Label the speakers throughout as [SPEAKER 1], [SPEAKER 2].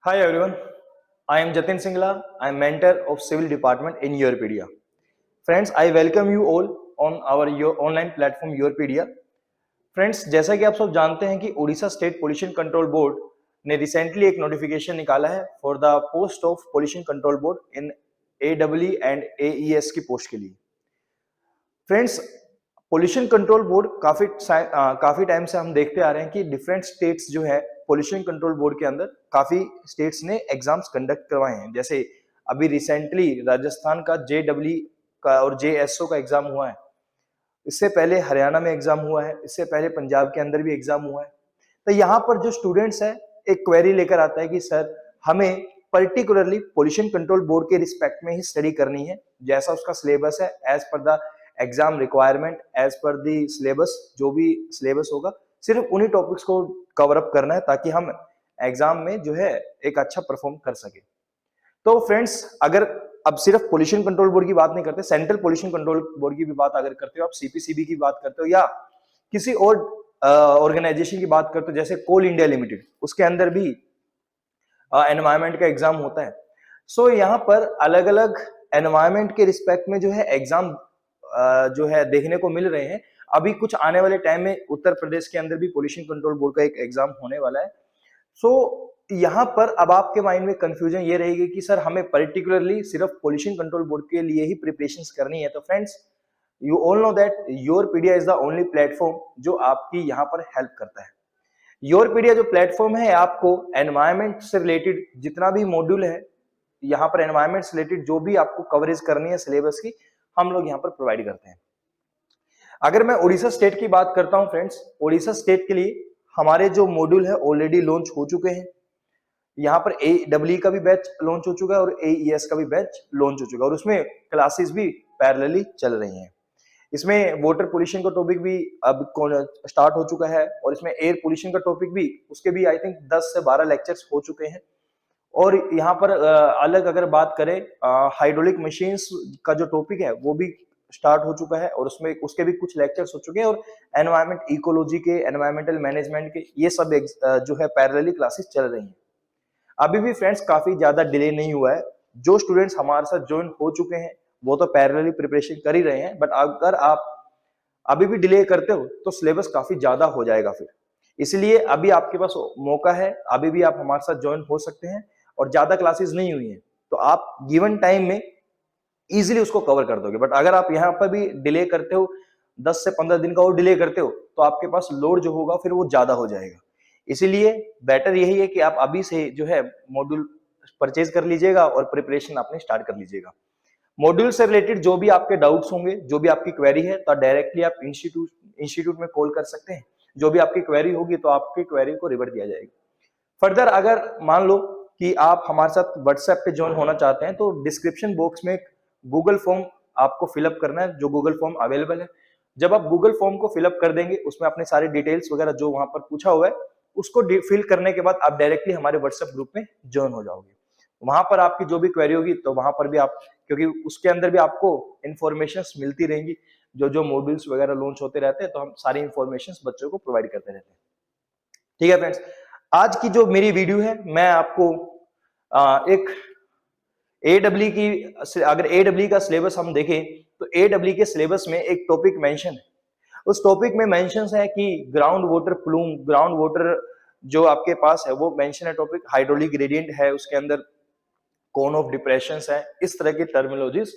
[SPEAKER 1] Hi everyone, I am Jatin Singla. I am mentor of Civil Department in Europedia. Friends, I welcome you all on our online platform Europedia. Friends, जैसा कि आप सब जानते हैं कि Orissa state pollution control board ने recently एक notification निकाला है for the post of pollution control board in AEE and AES की पोस्ट के लिए। फ्रेंड्स, पोल्यूशन कंट्रोल बोर्ड काफी टाइम से हम देखते आ रहे हैं कि डिफरेंट स्टेट्स जो है पोल्यूशन कंट्रोल बोर्ड के अंदर काफी स्टेट्स ने एग्जाम्स कंडक्ट करवाए हैं। जैसे अभी रिसेंटली राजस्थान का JEE का और JSO का एग्जाम हुआ है, इससे पहले हरियाणा में एग्जाम हुआ है, इससे पहले पंजाब के अंदर भी एग्जाम हुआ है। तो यहाँ पर जो स्टूडेंट्स है एक क्वेरी लेकर आता है कि सर हमें पर्टिकुलरली पोल्यूशन कंट्रोल बोर्ड के रिस्पेक्ट में ही स्टडी करनी है, जैसा उसका सिलेबस है as per the exam requirement, as per the syllabus, जो भी सिलेबस होगा सिर्फ उन्हीं टॉपिक्स को कवर अप करना है ताकि हम एग्जाम में जो है एक अच्छा परफॉर्म कर सके। तो फ्रेंड्स, अगर अब सिर्फ पोल्यूशन कंट्रोल बोर्ड की बात नहीं करते, सेंट्रल पोल्यूशन कंट्रोल बोर्ड की भी बात अगर करते हो, आप CPCB की बात करते हो या किसी और ऑर्गेनाइजेशन की बात करते हो जैसे कोल इंडिया लिमिटेड, उसके अंदर भी एनवायरमेंट का एग्जाम होता है। सो यहाँ पर अलग अलग एनवायरमेंट के रिस्पेक्ट में जो है एग्जाम जो है देखने को मिल रहे हैं। अभी कुछ आने वाले टाइम में उत्तर प्रदेश के अंदर भी पोल्यूशन कंट्रोल बोर्ड का एक एग्जाम होने वाला है। सो यहाँ पर अब आपके माइंड में कंफ्यूजन ये रहेगी कि सर हमें पर्टिकुलरली सिर्फ पोल्यूशन कंट्रोल बोर्ड के लिए ही प्रिपरेशंस करनी है। तो friends, you all know that yourpedia is the only platform जो आपकी यहाँ पर हेल्प करता है। योरपीडिया जो प्लेटफॉर्म है आपको एनवायरमेंट से रिलेटेड जितना भी मॉड्यूल है, यहाँ पर एनवायरमेंट से रिलेटेड जो भी आपको कवरेज करनी है सिलेबस की, हम लोग यहाँ पर प्रोवाइड करते हैं। अगर मैं उड़ीसा स्टेट की बात करता हूँ फ्रेंड्स, उड़ीसा स्टेट के लिए हमारे जो मॉड्यूल है ऑलरेडी लॉन्च हो चुके हैं। यहाँ पर AEE का भी बैच लॉन्च हो चुका है और AES का भी बैच लॉन्च हो चुका है और उसमें क्लासेस भी पैरेलली चल रही हैं। इसमें वाटर पोल्यूशन का टॉपिक भी अब स्टार्ट हो चुका है और इसमें एयर पोल्यूशन का टॉपिक भी, उसके भी आई थिंक 10 से 12 लेक्चर्स हो चुके हैं। और यहाँ पर अलग अगर बात करें हाइड्रोलिक मशीन्स का जो टॉपिक है वो भी स्टार्ट हो चुका है और उसमें उसके भी कुछ लेक्चर्स हो चुके हैं और एनवायरमेंट इकोलॉजी के, एनवायरमेंटल मैनेजमेंट के, ये सब जो है पैरेलली क्लासेस चल रही हैं। अभी भी फ्रेंड्स काफी ज्यादा डिले नहीं हुआ है। जो स्टूडेंट्स हमारे साथ ज्वाइन हो चुके हैं वो तो पैरेलली प्रिपरेशन कर ही रहे हैं, बट अगर आप अभी भी डिले करते हो तो सिलेबस काफी ज्यादा हो जाएगा फिर। इसलिए अभी आपके पास मौका है, अभी भी आप हमारे साथ ज्वाइन हो सकते हैं और ज्यादा क्लासेस नहीं हुई हैं तो आप गिवन टाइम में इजीली उसको कवर कर दोगे। बट अगर आप यहाँ पर भी डिले करते हो, 10 से 15 दिन का और डिले करते हो, तो आपके पास लोड जो होगा फिर वो ज्यादा हो जाएगा। इसीलिए बेटर यही है कि आप अभी से जो है मॉड्यूल परचेज कर लीजिएगा और प्रिपरेशन आपने स्टार्ट कर लीजिएगा। मॉड्यूल से रिलेटेड जो भी आपके डाउट्स होंगे, जो भी आपकी क्वेरी है, तो डायरेक्टली आप इंस्टीट्यूट में कॉल कर सकते हैं। जो भी आपकी क्वेरी होगी तो आपकी क्वेरी को रिवर्ट दिया जाएगा। फर्दर अगर मान लो कि आप हमारे साथ व्हाट्सएप पे ज्वाइन होना चाहते हैं तो डिस्क्रिप्शन बॉक्स में गूगल फॉर्म आपको फिलअप करना है, जो गूगल फॉर्म अवेलेबल है। जब आप गूगल फॉर्म को फिलअप कर देंगे, उसमें अपने सारे डिटेल्स वगैरह जो वहां पर पूछा हुआ है उसको फिल करने के बाद आप डायरेक्टली हमारे व्हाट्सएप ग्रुप में ज्वाइन हो जाओगे। वहां पर आपकी जो भी क्वेरी होगी तो वहां पर भी आप, क्योंकि उसके अंदर भी आपको इंफॉर्मेशन मिलती रहेंगी, जो जो मॉड्यूल्स वगैरह लॉन्च होते रहते हैं तो हम सारी इंफॉर्मेशन बच्चों को प्रोवाइड करते रहते हैं। ठीक है फ्रेंड्स, आज की जो मेरी वीडियो है मैं आपको एक AEE की, अगर AEE का सिलेबस हम देखें तो AEE के सिलेबस में एक टॉपिक मेंशन है। उस टॉपिक में मेंशन है कि ground water plume, ground water जो आपके पास है वो मेंशन है टॉपिक, हाइड्रोलिक ग्रेडियंट है, उसके अंदर कोन ऑफ डिप्रेशन है, इस तरह की टर्मिनोलॉजीज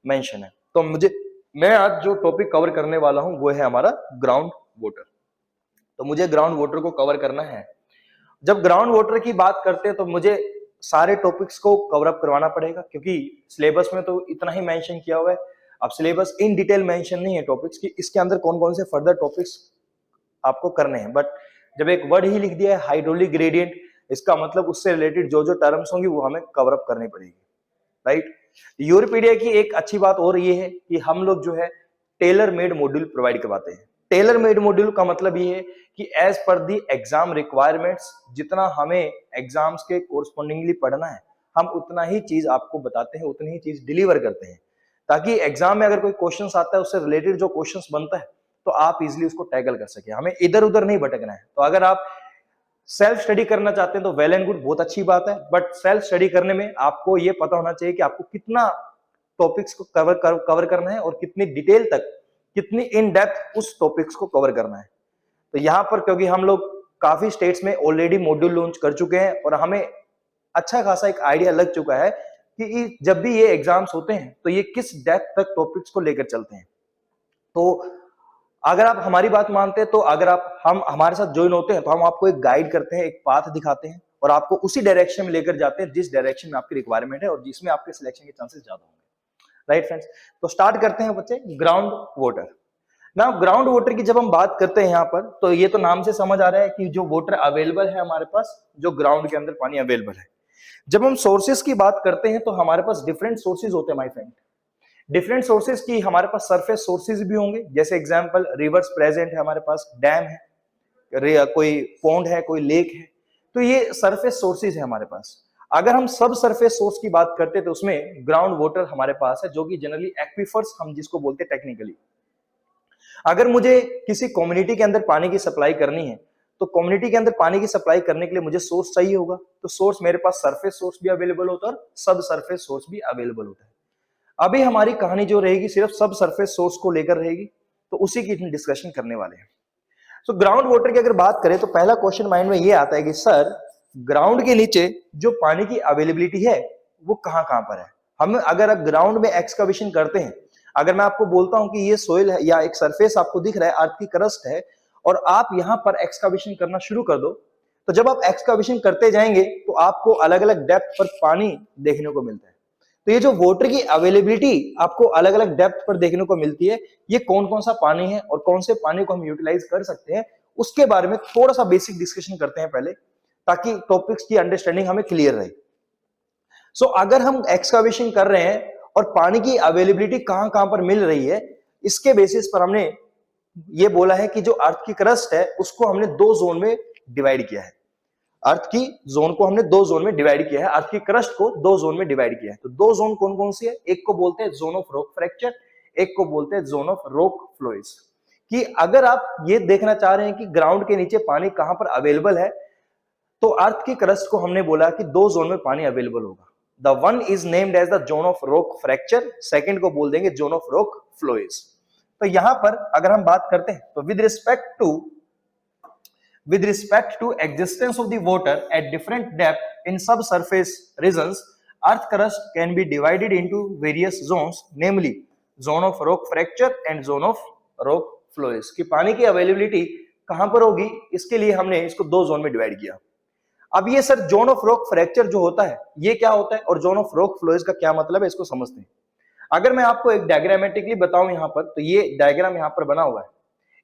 [SPEAKER 1] मेंशन है। तो मैं आज जो टॉपिक कवर करने वाला हूं वो है हमारा ग्राउंड वाटर। तो मुझे ग्राउंड वाटर को कवर करना है। जब ग्राउंड वाटर की बात करते हैं तो मुझे सारे टॉपिक्स को कवर अप करवाना पड़ेगा, क्योंकि सिलेबस में तो इतना ही मेंशन किया हुआ है। अब सिलेबस इन डिटेल मेंशन नहीं है टॉपिक्स की, इसके अंदर कौन कौन से फर्दर टॉपिक्स आपको करने हैं। बट जब एक वर्ड ही लिख दिया है हाइड्रोलिक ग्रेडियंट, इसका मतलब उससे रिलेटेड जो जो टर्म्स होंगी वो हमें कवर अप करनी पड़ेगी, राइट। यूरोपीडिया की एक अच्छी बात और ये है कि हम लोग जो है टेलर मेड मॉड्यूल प्रोवाइड करवाते हैं। टेलर मेड मॉड्यूल का मतलब ये है कि as per the exam requirements, जितना हमें एग्जाम्स के कोरस्पॉन्डिंगली पढ़ना है हम उतना ही चीज आपको बताते हैं, उतनी ही चीज डिलीवर करते हैं, ताकि एग्जाम में अगर कोई क्वेश्चन आता है उससे रिलेटेड जो क्वेश्चन बनता है तो आप इजिली उसको टैकल कर सके, हमें इधर उधर नहीं भटकना है। तो अगर आप सेल्फ स्टडी करना चाहते हैं तो वेल एंड गुड, बहुत अच्छी बात है, बट सेल्फ स्टडी करने में आपको ये पता होना चाहिए कि आपको कितना टॉपिक्स को कवर करना है और कितनी डिटेल तक, कितनी इन डेप्थ उस टॉपिक्स को कवर करना है। तो यहाँ पर क्योंकि हम लोग काफी स्टेट्स में ऑलरेडी मॉड्यूल लॉन्च कर चुके हैं और हमें अच्छा खासा एक आइडिया लग चुका है कि जब भी ये एग्जाम्स होते हैं तो ये किस डेप्थ तक टॉपिक्स को लेकर चलते हैं। तो अगर आप हमारी बात मानते हैं तो अगर आप हमारे साथ ज्वाइन होते हैं तो हम आपको एक गाइड करते हैं, एक पाथ दिखाते हैं और आपको उसी डायरेक्शन में लेकर जाते हैं जिस डायरेक्शन में आपकी रिक्वायरमेंट है और जिसमें आपके सिलेक्शन के चांसेस ज्यादा होंगे। राइट फ्रेंड्स, तो स्टार्ट करते हैं बच्चे ग्राउंड वाटर। ना ग्राउंड वाटर की जब हम बात करते हैं यहाँ पर, तो ये तो नाम से समझ आ रहा है कि जो वाटर अवेलेबल है हमारे पास, जो ग्राउंड के अंदर पानी अवेलेबल है। जब हम सोर्सेस की बात करते हैं तो हमारे पास डिफरेंट सोर्सेज होते हैं माय फ्रेंड। डिफरेंट सोर्सेज की हमारे पास सरफेस सोर्सेज भी होंगे, जैसे एग्जांपल रिवर्स प्रेजेंट है हमारे पास, डैम है, कोई पॉन्ड है, कोई लेक है, तो ये सरफेस सोर्सेज है हमारे पास। अगर हम सब सरफेस सोर्स की बात करते हैं तो उसमें ग्राउंड वाटर हमारे पास है, जो कि जनरली एक्विफर्स हम जिसको बोलते हैं टेक्निकली। अगर मुझे किसी कम्युनिटी के अंदर पानी की सप्लाई करनी है तो कम्युनिटी के अंदर पानी की सप्लाई करने के लिए मुझे सोर्स चाहिए होगा, तो सोर्स मेरे पास सरफेस सोर्स भी अवेलेबल होता है और सब सरफेस सोर्स भी अवेलेबल होता है। अभी हमारी कहानी जो रहेगी सिर्फ सब सरफेस सोर्स को लेकर रहेगी, तो उसी की डिस्कशन करने वाले हैं। तो ग्राउंड वाटर की अगर बात करें तो पहला क्वेश्चन माइंड में ये आता है कि सर ग्राउंड के नीचे जो पानी की अवेलेबिलिटी है वो कहां कहां पर है। हम अगर ग्राउंड में एक्सकवेशन करते हैं, अगर मैं आपको बोलता हूं कि ये सोइल है या एक सरफेस आपको दिख रहा है, अर्थ की क्रस्ट है, और आप यहां पर एक्सकवेशन करना शुरू कर दो, तो जब आप एक्सकवेशन करते जाएंगे तो आपको अलग अलग डेप्थ पर पानी देखने को मिलता है। तो ये जो वाटर की अवेलेबिलिटी आपको अलग अलग डेप्थ पर देखने को मिलती है, ये कौन कौन सा पानी है और कौन से पानी को हम यूटिलाइज कर सकते हैं, उसके बारे में थोड़ा सा बेसिक डिस्कशन करते हैं पहले, ताकि टॉपिक्स की अंडरस्टैंडिंग हमें क्लियर रहे। सो अगर हम एक्सकवेशन कर रहे हैं और पानी की अवेलेबिलिटी कहां कहां पर मिल रही है, इसके बेसिस पर हमने ये बोला है कि जो अर्थ की क्रस्ट है उसको हमने दो जोन में डिवाइड किया है। अर्थ की जोन को हमने दो जोन में डिवाइड किया है, अर्थ की क्रस्ट को दो जोन में डिवाइड किया है। तो दो जोन कौन कौन सी है, एक को बोलते हैं जोन ऑफ रॉक फ्रैक्चर, एक को बोलते हैं जोन ऑफ रॉक फ्लोइज। कि अगर आप ये देखना चाह रहे हैं कि ग्राउंड के नीचे पानी कहां पर अवेलेबल है, तो अर्थ की क्रस्ट को हमने बोला कि दो जोन में पानी अवेलेबल होगा। The one is named as the zone of rock fracture, second को बोल देंगे जोन ऑफ रॉक फ्लोइज। तो यहां पर अगर हम बात करते हैं तो with respect to existence of the water at different depth in subsurface regions, earth crust can be divided into various zones, namely zone of rock fracture and zone of rock flowage. कि पानी की availability कहां पर होगी, इसके लिए हमने इसको दो जोन में डिवाइड किया। अब ये sir zone of rock fracture जो होता है ये क्या होता है और जोन ऑफ रॉक फ्लोइज का क्या मतलब है, इसको समझते हैं। अगर मैं आपको एक डायग्रामेटिकली बताऊं यहां पर, तो ये डायग्राम यहां पर बना हुआ है।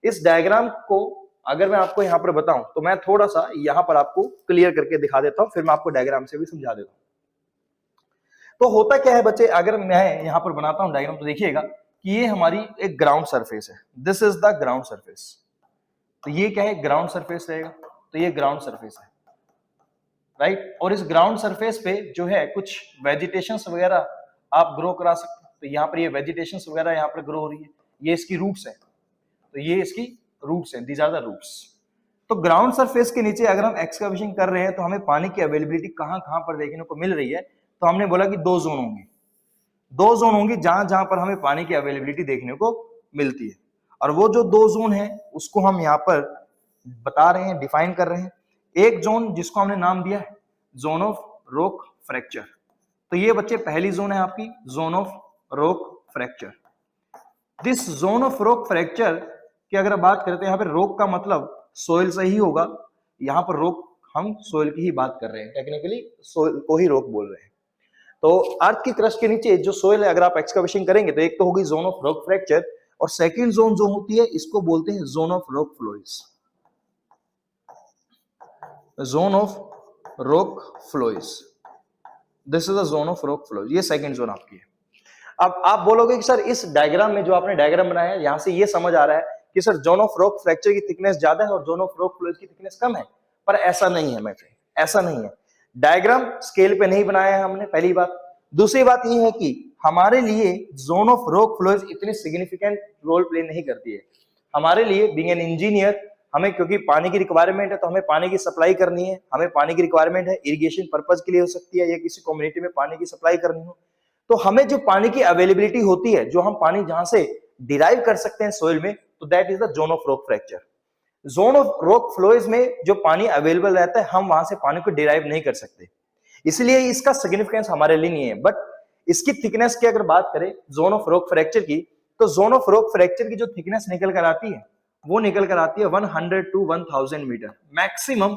[SPEAKER 1] इस डायग्राम को अगर मैं आपको यहां पर बताऊं तो मैं थोड़ा सा यहां पर आपको क्लियर करके दिखा देता हूं, फिर मैं आपको डायग्राम से भी समझा देता हूं। तो होता क्या है बच्चे, अगर मैं यहां पर बनाता हूं डायग्राम तो देखिएगा कि ये हमारी एक ग्राउंड सरफेस है, this is the ground surface. तो ये क्या है, ग्राउंड सरफेस रहेगा, तो ये ग्राउंड सरफेस है, राइट। और इस ग्राउंड सरफेस पे जो है कुछ वेजिटेशंस वगैरह आप ग्रो करा सकते हैं। तो यहाँ पर ये वेजिटेशंस वगैरह यहाँ पर ग्रो हो रही है, ये इसकी रूट्स है, तो ये इसकी रूट्स हैं, दीज आर द रूट्स। तो ग्राउंड सरफेस के नीचे अगर हम एक्सकवेशन कर रहे हैं तो हमें पानी की अवेलेबिलिटी कहां कहां पर देखने को मिल रही है, तो हमने बोला कि दो जोन होंगे, दो जोन होंगी जहां जहां पर हमें पानी की अवेलेबिलिटी देखने को मिलती है। और वो जो दो जोन है उसको हम यहाँ पर बता रहे हैं, डिफाइन कर रहे हैं। एक जोन जिसको हमने नाम दिया है जोन ऑफ रॉक फ्रैक्चर, तो ये बच्चे पहली जोन है आपकी zone of rock fracture. This zone of rock fracture की अगर बात करते हैं, यहाँ पे रॉक का मतलब सोइल से ही होगा, यहाँ पर रॉक हम सोइल की ही बात कर रहे हैं, टेक्निकली सोइल को ही रॉक बोल रहे हैं। तो अर्थ की क्रस्ट के नीचे जो सोइल है अगर आप एक्सकवेशन करेंगे तो एक तो होगी जोन ऑफ रॉक फ्रैक्चर, और सेकंड जोन जो होती है इसको बोलते हैं zone of rock flowage, zone of rock flowage. This is the zone of rock flowage, ये सेकंड जोन आपकी है। अब आप बोलोगे कि सर इस डायग्राम में जो आपने डायग्राम बनाया है यहां से ये समझ आ रहा है कि sir zone of rock fracture की थिकनेस ज्यादा है और जोन ऑफ रॉक फ्लोइज की थिकनेस कम है, पर ऐसा नहीं है माय फ्रेंड, ऐसा नहीं है। डायग्राम स्केल पे नहीं बनाया है हमने, पहली बात। दूसरी बात ये है कि हमारे लिए जोन ऑफ रॉक फ्लोइज इतनी सिग्निफिकेंट रोल प्ले नहीं करती है। हमारे लिए बीइंग एन इंजीनियर हमें क्योंकि पानी की रिक्वायरमेंट है तो हमें पानी की सप्लाई करनी है, हमें पानी की रिक्वायरमेंट है, इरिगेशन पर्पज के लिए हो सकती है या किसी कम्युनिटी में पानी की सप्लाई करनी हो, तो हमें जो पानी की अवेलेबिलिटी होती है, जो हम पानी जहां से डिराइव कर सकते हैं सोइल में, तो that is the zone of rock fracture. Zone of rock flows में जो पानी अवेलेबल रहता है, हम वहां से पानी को डिराइव नहीं कर सकते, इसलिए इसका सिग्निफिकेंस हमारे लिए नहीं है। बट इसकी थिकनेस की अगर बात करें जोन ऑफ रॉक फ्रैक्चर की, तो जोन ऑफ रॉक फ्रैक्चर की जो थिकनेस निकल कर आती है वो निकल कर आती है 100 टू 1000 मीटर, मैक्सिमम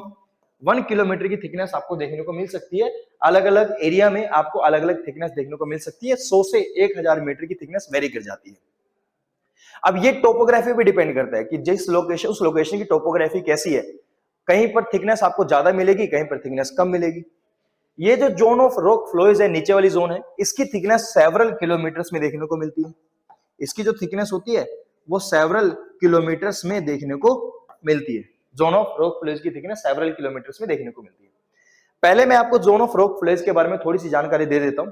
[SPEAKER 1] 1 किलोमीटर की थिकनेस आपको देखने को मिल सकती है। अलग अलग एरिया में आपको अलग अलग थिकनेस देखने को मिल सकती है, 100 से 1000 मीटर की थिकनेस वेरी कर जाती है। अब ये टोपोग्राफी पे डिपेंड करता है कि जिस लोकेशन, उस लोकेशन की टोपोग्राफी कैसी है, कहीं पर थिकनेस आपको ज्यादा मिलेगी, कहीं पर थिकनेस कम मिलेगी। ये जो जोन ऑफ रॉक फ्लोज है, नीचे वाली जोन है, इसकी थिकनेस सेवरल किलोमीटर्स में देखने को मिलती है। इसकी जो थिकनेस होती है वो सेवरल किलोमीटर्स में देखने को मिलती है। जोन ऑफ रॉक फ्लोज की थिकनेस सेवरल किलोमीटर्स में देखने को मिलती है। पहले मैं आपको जोन ऑफ रॉक फ्लोज के बारे में थोड़ी सी जानकारी दे देता हूं।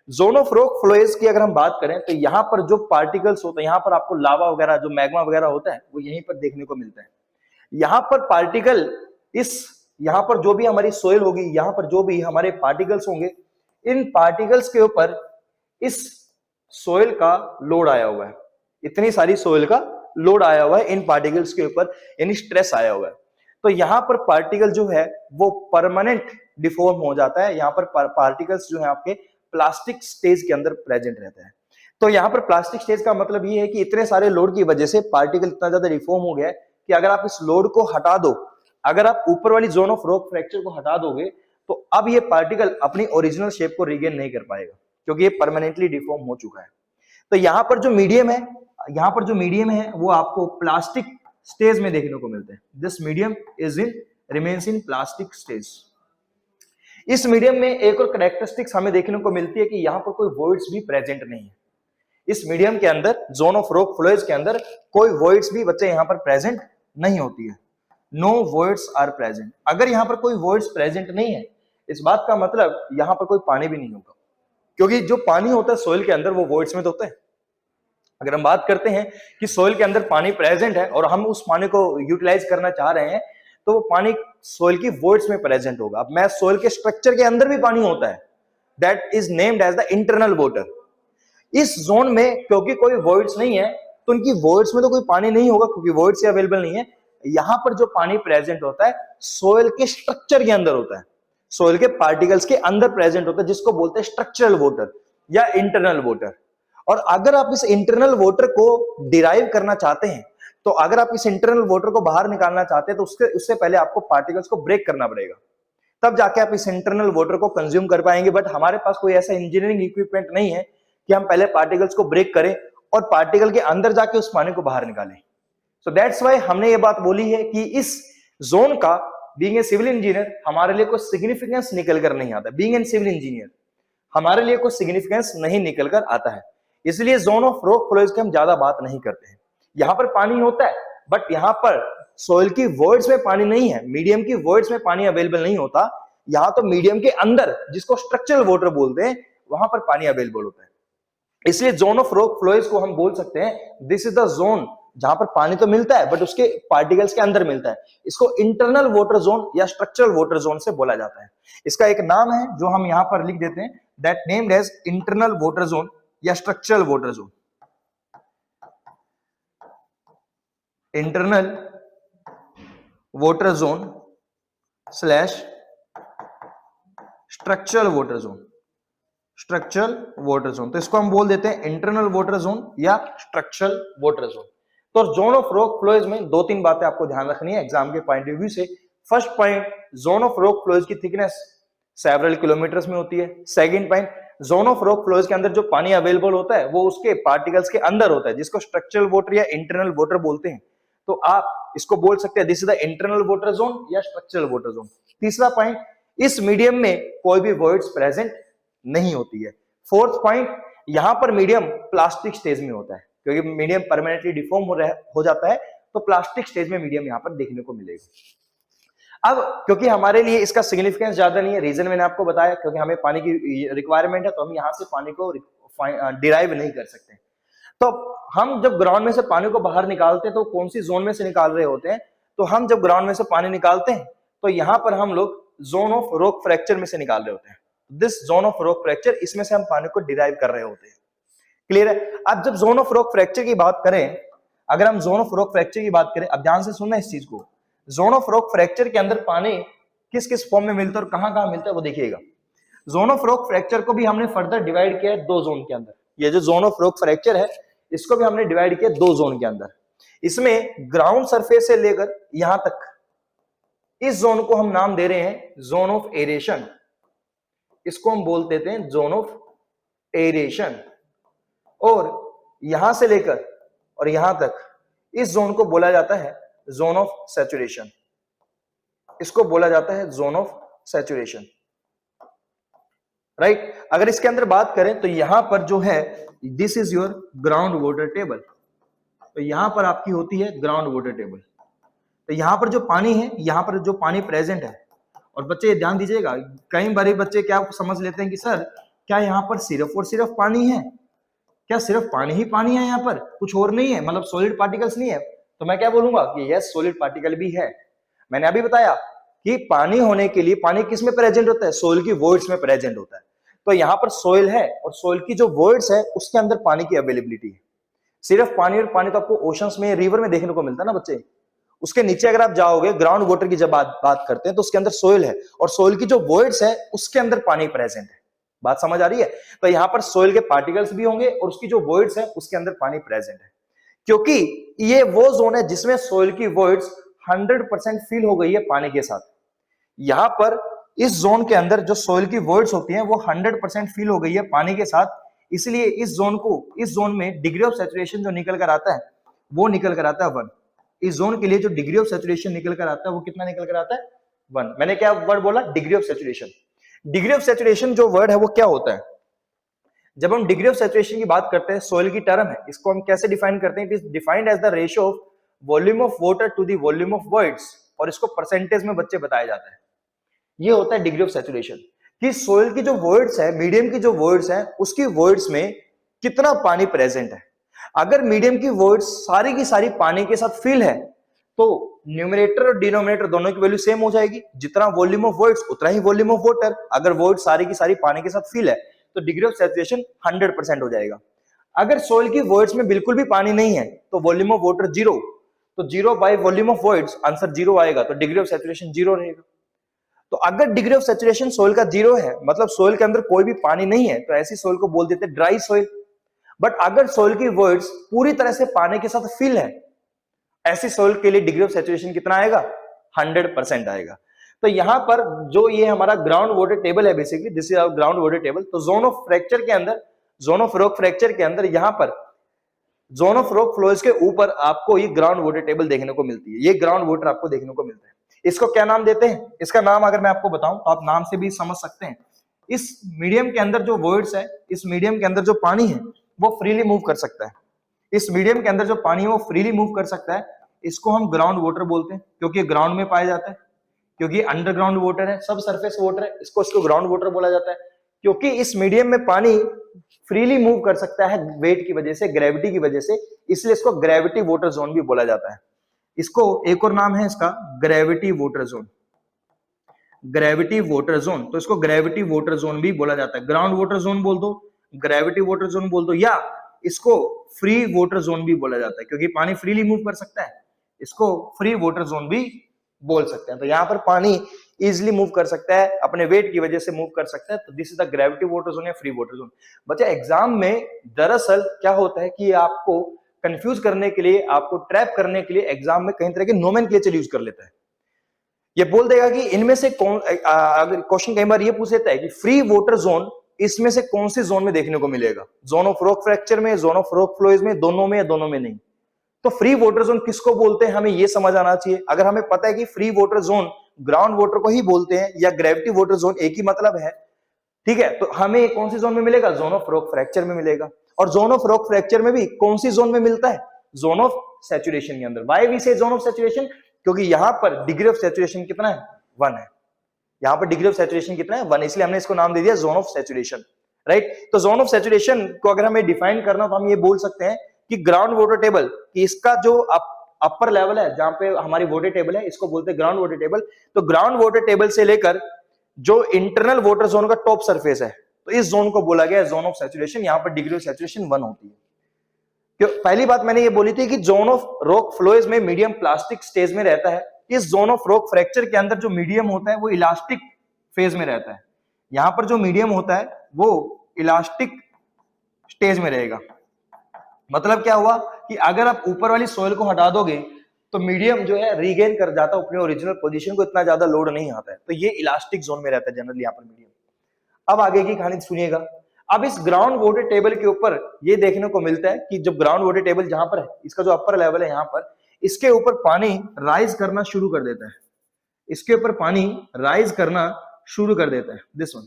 [SPEAKER 1] जोन ऑफ रॉक फ्लोज की अगर हम बात करें तो यहां पर जो पार्टिकल्स होते हैं, यहां पर आपको लावा वगैरह, जो मैग्मा वगैरह होता है, वो यहीं पर देखने को मिलता है। यहां पर पार्टिकल, यहां पर जो भी हमारी सोइल होगी, यहां पर जो भी हमारे पार्टिकल्स होंगे, इन पार्टिकल्स के ऊपर इस सोइल का लोड आया हुआ है, इतनी सारी सोइल का लोड आया हुआ है इन पार्टिकल्स के ऊपर, यानी स्ट्रेस आया हुआ है। तो यहां पर पार्टिकल जो है वो परमानेंट डिफॉर्म हो जाता है। यहां पर पार्टिकल्स जो है आपके प्लास्टिक स्टेज के अंदर प्रेजेंट रहता है। तो यहां पर प्लास्टिक स्टेज का मतलब ये है कि इतने सारे लोड की वजह से पार्टिकल इतना ज्यादा डिफॉर्म हो गया है कि अगर आप इस लोड को हटा दो, अगर आप ऊपर वाली जोन ऑफ रॉक फ्रैक्चर को हटा दोगे, तो अब ये पार्टिकल अपनी ओरिजिनल शेप को रिगेन नहीं कर पाएगा, क्योंकि ये परमानेंटली डिफॉर्म हो चुका है। तो यहां पर जो मीडियम है, यहां पर जो मीडियम है वो आपको प्लास्टिक स्टेज में देखने को मिलते हैं। This medium is in remains in plastic stage. इस मीडियम में एक और कैरेक्टरिस्टिक्स हमें देखने को मिलती है कि यहां पर कोई वॉइड्स भी प्रेजेंट नहीं है। इस मीडियम के अंदर, जोन ऑफ रॉक फ्लोज के अंदर कोई वॉइड्स भी बच्चे यहां पर प्रेजेंट नहीं होती है। No voids are present. अगर यहां पर कोई वॉइड्स प्रेजेंट नहीं है, इस बात का मतलब यहां पर कोई पानी भी नहीं होगा, क्योंकि जो पानी होता है सोइल के अंदर वो वॉइड्स में तो होता है। अगर हम बात करते हैं कि सोइल के अंदर पानी प्रेजेंट है और हम उस पानी को यूटिलाइज करना चाह रहे हैं, तो वो पानी सोइल की वॉइड्स में प्रेजेंट होगा। अब मैं सोइल के स्ट्रक्चर के अंदर भी पानी होता है, that is named as the internal water. इस जोन में क्योंकि कोई वॉइड्स नहीं है, तो उनकी वॉइड्स में तो कोई पानी नहीं होगा, क्योंकि वॉइड्स अवेलेबल नहीं है। यहां पर जो पानी प्रेजेंट होता है सोइल के स्ट्रक्चर के अंदर होता है, सोइल के पार्टिकल्स के अंदर प्रेजेंट होता है, जिसको बोलते हैं स्ट्रक्चरल वाटर या इंटरनल वाटर। और अगर आप इस इंटरनल वाटर को डिराइव करना चाहते हैं, तो अगर आप इस इंटरनल वाटर को बाहर निकालना चाहते हैं, तो उससे पहले आपको पार्टिकल्स को ब्रेक करना पड़ेगा, तब जाके आप इस इंटरनल वाटर को कंज्यूम कर पाएंगे। बट हमारे पास कोई ऐसा इंजीनियरिंग इक्विपमेंट नहीं है कि हम पहले पार्टिकल्स को ब्रेक करें और पार्टिकल के अंदर जाके उस पानी को बाहर निकालें। सो दैट्स व्हाई हमने ये बात बोली है कि इस जोन का, बीइंग ए सिविल इंजीनियर, हमारे लिए कोई सिग्निफिकेंस निकल कर नहीं आता। बीइंग ए सिविल इंजीनियर हमारे लिए कोई सिग्निफिकेंस नहीं निकल कर आता है, इसलिए जोन ऑफ रॉक फ्लोज की हम ज्यादा बात नहीं करते हैं। यहां पर पानी होता है, बट यहां पर सोइल की वॉइड्स में पानी नहीं है, मीडियम की वॉइड्स में पानी अवेलेबल नहीं होता। यहां तो मीडियम के अंदर, जिसको स्ट्रक्चरल वाटर बोलते हैं, वहां पर पानी अवेलेबल होता है। इसलिए जोन ऑफ रॉक फ्लोज को हम बोल सकते हैं दिस इज द जोन जहां पर पानी तो मिलता है बट उसके पार्टिकल्स के अंदर मिलता है। इसको इंटरनल वाटर जोन या स्ट्रक्चरल वाटर जोन से बोला जाता है। इसका एक नाम है जो हम यहां पर लिख देते हैं, that named as internal water zone या structural water zone. Internal water zone slash structural water zone, structural water zone. तो इसको हम बोल देते हैं इंटरनल वाटर जोन या स्ट्रक्चरल वाटर जोन। तो जोन ऑफ रॉक फ्लोज में दो तीन बातें आपको ध्यान रखनी है एग्जाम के पॉइंट ऑफ व्यू से। First point, zone of rock flows की थिकनेस सेवरल किलोमीटर्स में होती है। Second point, zone of rock flows के अंदर जो पानी अवेलेबल होता है वो उसके पार्टिकल्स के अंदर होता है, जिसको स्ट्रक्चरल वाटर या इंटरनल वाटर बोलते हैं। तो आप इसको बोल सकते हैं this is the internal water zone या स्ट्रक्चरल वाटर जोन। तीसरा पॉइंट, इस मीडियम में कोई भी वॉइड्स प्रेजेंट नहीं होती है। फोर्थ पॉइंट, यहां पर मीडियम प्लास्टिक स्टेज में होता है, क्योंकि मीडियम परमानेंटली डिफॉर्म हो जाता है, तो प्लास्टिक स्टेज में मीडियम यहां पर देखने को मिलेगा। अब क्योंकि हमारे लिए इसका सिग्निफिकेंस ज्यादा नहीं है, रीजन मैंने आपको बताया, क्योंकि हमें पानी की रिक्वायरमेंट है, तो हम यहां से पानी को डिराइव नहीं कर सकते। तो हम जब ग्राउंड में से पानी को बाहर निकालते हैं तो कौन सी जोन में से निकाल रहे होते हैं, तो हम जब ग्राउंड में से पानी निकालते हैं तो यहाँ पर हम लोग जोन ऑफ रॉक फ्रैक्चर में से निकाल रहे होते हैं। This zone of rock fracture, इसमें से हम पानी को डिराइव कर रहे होते हैं। क्लियर है? अब जब जोन ऑफ रॉक फ्रैक्चर की बात करें, अगर हम जोन ऑफ रॉक फ्रैक्चर की बात करें, अब ध्यान से सुनना इस चीज को, जोन ऑफ रॉक फ्रैक्चर के अंदर पानी किस किस फॉर्म में मिलता है और कहां कहां मिलता है वो देखिएगा। जोन ऑफ रॉक फ्रैक्चर को भी हमने फर्दर डिवाइड किया है दो जोन के अंदर। ये जो जोन ऑफ रॉक फ्रैक्चर है इसको भी हमने डिवाइड किया दो जोन के अंदर। इसमें ग्राउंड सरफेस से लेकर यहां तक, इस जोन को हम नाम दे रहे हैं जोन ऑफ एरेशन। इसको हम बोल देते हैं जोन ऑफ एरेशन। और यहां से लेकर और यहां तक इस जोन को बोला जाता है जोन ऑफ सैचुरेशन। इसको बोला जाता है जोन ऑफ सैचुरेशन, राइट। अगर इसके अंदर बात करें तो यहां पर जो है this is your ground water table. तो यहां पर आपकी होती है ग्राउंड वाटर टेबल। तो यहां पर जो पानी है, यहां पर जो पानी प्रेजेंट है, और बच्चे ध्यान दीजिएगा, कई बार बच्चे क्या समझ लेते हैं कि सर क्या यहाँ पर सिर्फ और सिर्फ पानी है, क्या सिर्फ पानी ही पानी है, यहाँ पर कुछ और नहीं है, मतलब सॉलिड पार्टिकल्स नहीं है। तो मैं क्या बोलूंगा कि यस, सॉलिड पार्टिकल भी है। मैंने अभी बताया कि पानी होने के लिए पानी किस में प्रेजेंट होता है, सोइल की वॉइड्स में प्रेजेंट होता है। तो यहाँ पर सोइल है और सोइल की जो वॉइड्स है उसके अंदर पानी की अवेलेबिलिटी है। सिर्फ पानी, और पानी तो आपको ओशंस में, रिवर में देखने को मिलता है ना बच्चे। उसके नीचे अगर आप जाओगे, ग्राउंड वाटर की जब बात करते हैं तो उसके अंदर सोइल है और सोइल की जो वॉइड्स है उसके अंदर पानी प्रेजेंट है। बात समझ आ रही है? तो यहाँ पर सोइल के पार्टिकल्स भी होंगे और उसकी जो वॉइड्स है उसके अंदर पानी प्रेजेंट है, क्योंकि ये वो जोन है जिसमें सोइल की वॉइड्स 100% फिल हो गई है पानी के साथ। यहां पर इस जोन के अंदर जो सोइल की वॉइड्स होती हैं वो 100% फिल हो गई है पानी के साथ। इसलिए इस जोन में डिग्री ऑफ सैचुरेशन जो निकल कर आता है वो निकल कर आता है 1। इस जोन के लिए जो डिग्री ऑफ सैचुरेशन निकल कर आता है वो कितना निकल कर आता है? 1। मैंने क्या वर्ड बोला? Degree of saturation. Degree of saturation जो वर्ड है वो क्या होता है? जब हम डिग्री ऑफ सैचुरेशन की बात करते हैं, सोइल की टर्म है, इसको हम कैसे डिफाइन करते हैं? It is defined as the ratio of volume of water to the volume of voids, और इसको परसेंटेज में बच्चे बताया जाता है। ये होता है डिग्री ऑफ सैचुरेशन, कि सोइल की जो वॉइड्स है, मीडियम की जो वॉइड्स है, उसकी वॉइड्स में कितना पानी प्रेजेंट है। अगर मीडियम की वॉइड्स सारी की सारी पानी के साथ फिल है तो न्यूमरेटर और डिनोमिनेटर दोनों की वैल्यू सेम हो जाएगी। जितना वॉल्यूम ऑफ वॉइड्स उतना ही वॉल्यूम ऑफ वाटर। अगर वॉइड सारी की सारी पानी के साथ फिल है तो डिग्री ऑफ सैचुरेशन 100% हो जाएगा। अगर सोइल की वॉइड्स में बिल्कुल भी पानी नहीं है तो वॉल्यूम ऑफ वाटर 0, तो 0 by volume of voids, answer 0 आएगा, तो डिग्री ऑफ सैचुरेशन 0 रहेगा। तो अगर डिग्री ऑफ सैचुरेशन सोइल का 0 है, मतलब सोइल के अंदर कोई भी पानी नहीं है, तो ऐसी सोइल को बोल देते हैं ड्राई सोइल। बट अगर सोइल की वॉइड्स पूरी तरह से पानी के साथ फिल है, ऐसी सोइल के लिए डिग्री ऑफ सैचुरेशन कितना आएगा? 100% आएगा। तो यहां पर जो ये हमारा ग्राउंड वाटर टेबल है, basically this is our ground water table. तो जोन ऑफ फ्रैक्चर के अंदर, जोन ऑफ रॉक फ्रैक्चर के अंदर यहां पर जोन ऑफ रॉक फ्लोज के ऊपर आपको ये ग्राउंड वाटर टेबल देखने को मिलती है। ये ग्राउंड वाटर आपको देखने को मिलता है। इसको क्या नाम देते हैं? इसका नाम अगर मैं आपको बताऊं तो आप नाम से भी समझ सकते हैं। इस मीडियम के अंदर जो वॉइड्स है, इस मीडियम के अंदर जो पानी है वो फ्रीली मूव कर सकता है। इस मीडियम के अंदर जो पानी है वो फ्रीली मूव कर सकता है। इसको हम ग्राउंड वाटर बोलते हैं, क्योंकि ग्राउंड में पाया जाता है, क्योंकि अंडरग्राउंड वाटर है, सब सरफेस वाटर है, इसको ग्राउंड वाटर बोला जाता है। क्योंकि इस मीडियम में पानी फ्रीली मूव कर सकता है वेट की वजह से, ग्रेविटी की वजह से, इसलिए इसको ग्रेविटी वाटर जोन भी बोला जाता है। इसको एक और नाम है इसका, gravity water zone. Gravity water zone, तो इसको ग्रेविटी वाटर जोन भी बोला जाता है। ग्राउंड वाटर जोन बोल दो, ग्रेविटी वाटर जोन बोल दो, या इसको फ्री वाटर जोन भी बोला जाता है, क्योंकि पानी फ्रीली मूव कर सकता है, इसको फ्री वाटर जोन भी बोल सकते हैं। तो यहाँ पर पानी इजिली मूव कर सकता है, अपने वेट की वजह से मूव कर सकता है, तो this is the gravity water zone या फ्री वाटर जोन। बच्चा एग्जाम में दरअसल क्या होता है कि आपको कंफ्यूज करने के लिए, आपको ट्रैप करने के लिए एग्जाम में कई तरह के नोमेनक्लेचर यूज कर लेता है। ये बोल देगा कि इनमें से कौन, अगर क्वेश्चन कई बार ये पूछ लेता है कि फ्री वाटर जोन इसमें से कौन सी जोन में देखने को मिलेगा, जोन ऑफ रॉक फ्रैक्चर में, जोन ऑफ रॉक फ्लोज में, दोनों में या दोनों में नहीं। तो फ्री वाटर जोन किसको बोलते हैं हमें ये समझ आना चाहिए। अगर हमें पता है कि free water zone ground water को ही बोलते हैं या ग्रेविटी वाटर जोन एक ही मतलब है, ठीक है, तो हमें कौन सी जोन में मिलेगा? जोन ऑफ रॉक फ्रैक्चर में मिलेगा। और जोन ऑफ रॉक फ्रैक्चर में भी कौन सी जोन में मिलता है? जोन ऑफ सैचुरेशन के अंदर। व्हाई वी से जोन ऑफ सैचुरेशन? क्योंकि यहां पर डिग्री ऑफ सैचुरेशन कितना है? 1 है। यहां पर डिग्री ऑफ सैचुरेशन कितना है? 1, इसलिए हमने इसको नाम दे दिया जोन ऑफ सैचुरेशन, राइट। तो जोन ऑफ सैचुरेशन को अगर हमें डिफाइन करना तो हम ये बोल सकते हैं कि ग्राउंड वाटर टेबल, कि इसका जो अपर लेवल है जहां पे हमारी वाटर टेबल है, इसको बोलते हैं ग्राउंड वाटर टेबल। तो ग्राउंड वाटर टेबल से लेकर जो इंटरनल वाटर जोन का टॉप सरफेस है, तो इस जोन को बोला गया है जोन ऑफ सैचुरेशन। यहाँ पर डिग्री ऑफ सैचुरेशन 1 होती है। क्यों? पहली बात मैंने ये बोली थी कि जोन ऑफ रॉक फ्लोज में मीडियम प्लास्टिक स्टेज में रहता है। इस जोन ऑफ रॉक फ्रैक्चर के अंदर जो मीडियम होता है वो इलास्टिक फेज में रहता है। यहां पर जो मीडियम होता है वो इलास्टिक स्टेज में रहेगा। मतलब क्या हुआ कि अगर आप ऊपर वाली सोइल को हटा दोगे तो मीडियम जो है रीगेन कर जाता है अपने ओरिजिनल पोजीशन को, इतना ज्यादा लोड नहीं आता है। तो ये इलास्टिक जोन में रहता है जनरली यहाँ पर मीडियम। अब आगे की कहानी सुनिएगा। अब इस ग्राउंड वाटर टेबल के ऊपर ये देखने को मिलता है कि जब ग्राउंड वाटर टेबल जहां पर है, इसका जो अपर लेवल है यहाँ पर, इसके ऊपर पानी राइज करना शुरू कर देता है। इसके ऊपर पानी राइज करना शुरू कर देता है, दिस वन।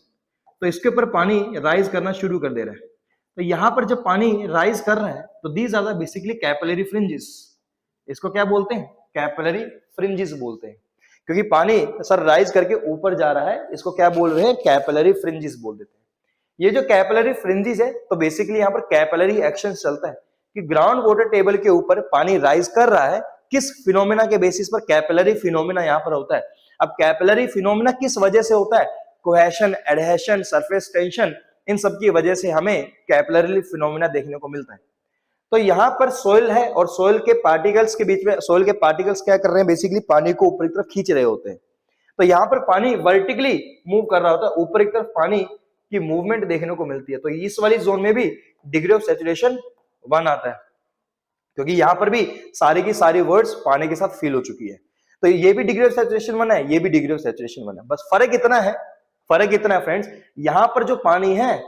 [SPEAKER 1] तो इसके ऊपर पानी राइज करना शुरू कर दे रहा है। तो यहां पर जब पानी राइज कर रहा है तो these are the basically capillary fringes. इसको क्या बोलते हैं? कैपिलरी फ्रिंजेस बोलते हैं, क्योंकि पानी सर राइज करके ऊपर जा रहा है, इसको क्या बोल रहे हैं? कैपिलरी फ्रिंजेस बोल देते हैं। ये जो कैपिलरी फ्रिंजेस है, तो बेसिकली यहाँ पर कैपिलरी एक्शन चलता है कि ग्राउंड वाटर टेबल के ऊपर पानी राइज कर रहा है, किस फिनोमेना के बेसिस पर? कैपिलरी फिनोमेना यहाँ पर होता है। अब कैपिलरी फिनोमेना किस वजह से होता है? कोहेशन, एडहेशन, सरफेस टेंशन, इन सब की वजह से हमें कैपिलरी फिनोमेना देखने को मिलता है। तो यहाँ पर सोइल है और सोइल के पार्टिकल्स के बीच में, सोइल के पार्टिकल्स क्या कर रहे हैं? बेसिकली पानी को ऊपर की तरफ खींच रहे होते हैं। तो यहाँ पर पानी वर्टिकली मूव कर रहा होता है, ऊपर की तरफ पानी की मूवमेंट देखने को मिलती है। तो इस वाली जोन में भी डिग्री ऑफ सैचुरेशन 1 आता है, क्योंकि यहाँ पर भी सारी की सारी वर्ड्स पानी के साथ फिल हो चुकी है। तो ये भी डिग्री ऑफ सैचुरेशन 1 है, ये भी डिग्री ऑफ सैचुरेशन 1 है। बस फर्क इतना है, फर्क इतना है फ्रेंड्स, यहाँ पर जो पानी है,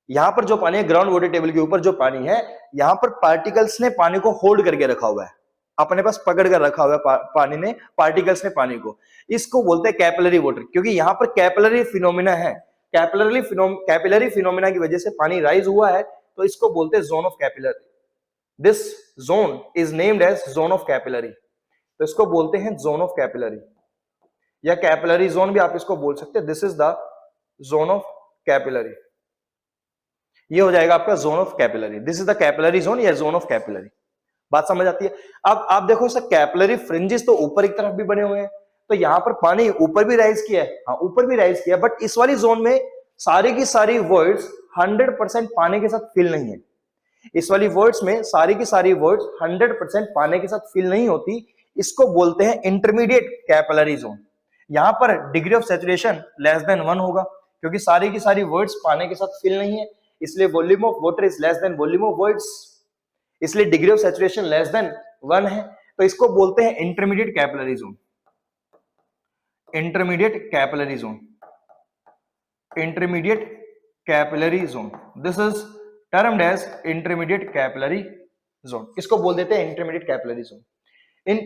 [SPEAKER 1] यहाँ पर जो पानी है ग्राउंड वाटर टेबल के ऊपर जो पानी है, यहाँ पर पार्टिकल्स ने पानी को होल्ड करके रखा हुआ है, अपने पास पकड़ कर रखा हुआ है पानी ने, पार्टिकल्स ने पानी को। इसको बोलते हैं कैपिलरी वाटर, क्योंकि यहाँ पर कैपिलरी फिनोमिना है। कैपिलरी फिनोमिना की वजह से पानी राइज हुआ है, तो इसको बोलते हैं zone of capillary. This zone is named as zone of capillary. तो इसको बोलते हैं जोन ऑफ कैपिलरी या कैपिलरी जोन भी आप इसको बोल सकते हैं। This is the zone of capillary. ये हो जाएगा आपका zone of capillary. This is the capillary zone या जोन ऑफ कैपिलरी। बात समझ आती है? अब आप देखो सर, कैपिलरी फ्रिंजेस तो ऊपर की तरफ भी बने हुए हैं, तो यहां पर पानी ऊपर भी राइज किया है, हाँ ऊपर भी राइज किया, बट इस वाली जोन में सारी की सारी वर्ड्स 100% पानी के साथ फिल नहीं है। इस वाली वर्ड्स में सारी की सारी वर्ड्स 100% पानी के साथ फिल नहीं होती। इसको बोलते हैं इंटरमीडिएट कैपिलरी जोन। यहां पर degree of saturation less than 1 होगा, क्योंकि सारी की सारी वर्ड्स पानी के साथ फिल नहीं है, इसलिए volume of water is less than volume of voids, इसलिए degree of saturation less than 1 है। तो इसको बोलते हैं intermediate capillary zone. Intermediate capillary zone, intermediate capillary zone, this is termed as intermediate capillary zone. इसको बोल देते हैं इंटरमीडिएट कैपिलरी जोन। इन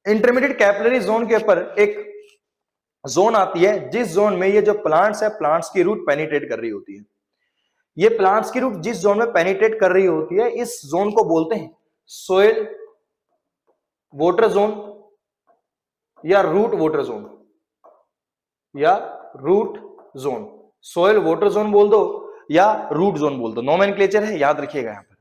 [SPEAKER 1] इंटरमीडिएट कैपिलरी जोन के ऊपर एक जोन आती है, जिस जोन में ये जो प्लांट्स है, प्लांट्स की रूट पेनिट्रेट कर रही होती है। ये प्लांट्स की रूट जिस जोन में पेनिट्रेट कर रही होती है, इस जोन को बोलते हैं सोइल वाटर जोन या रूट वाटर जोन या root zone. Soil water zone बोल दो या रूट जोन बोल दो, नोमेनक्लेचर है, याद रखिएगा यहां पर।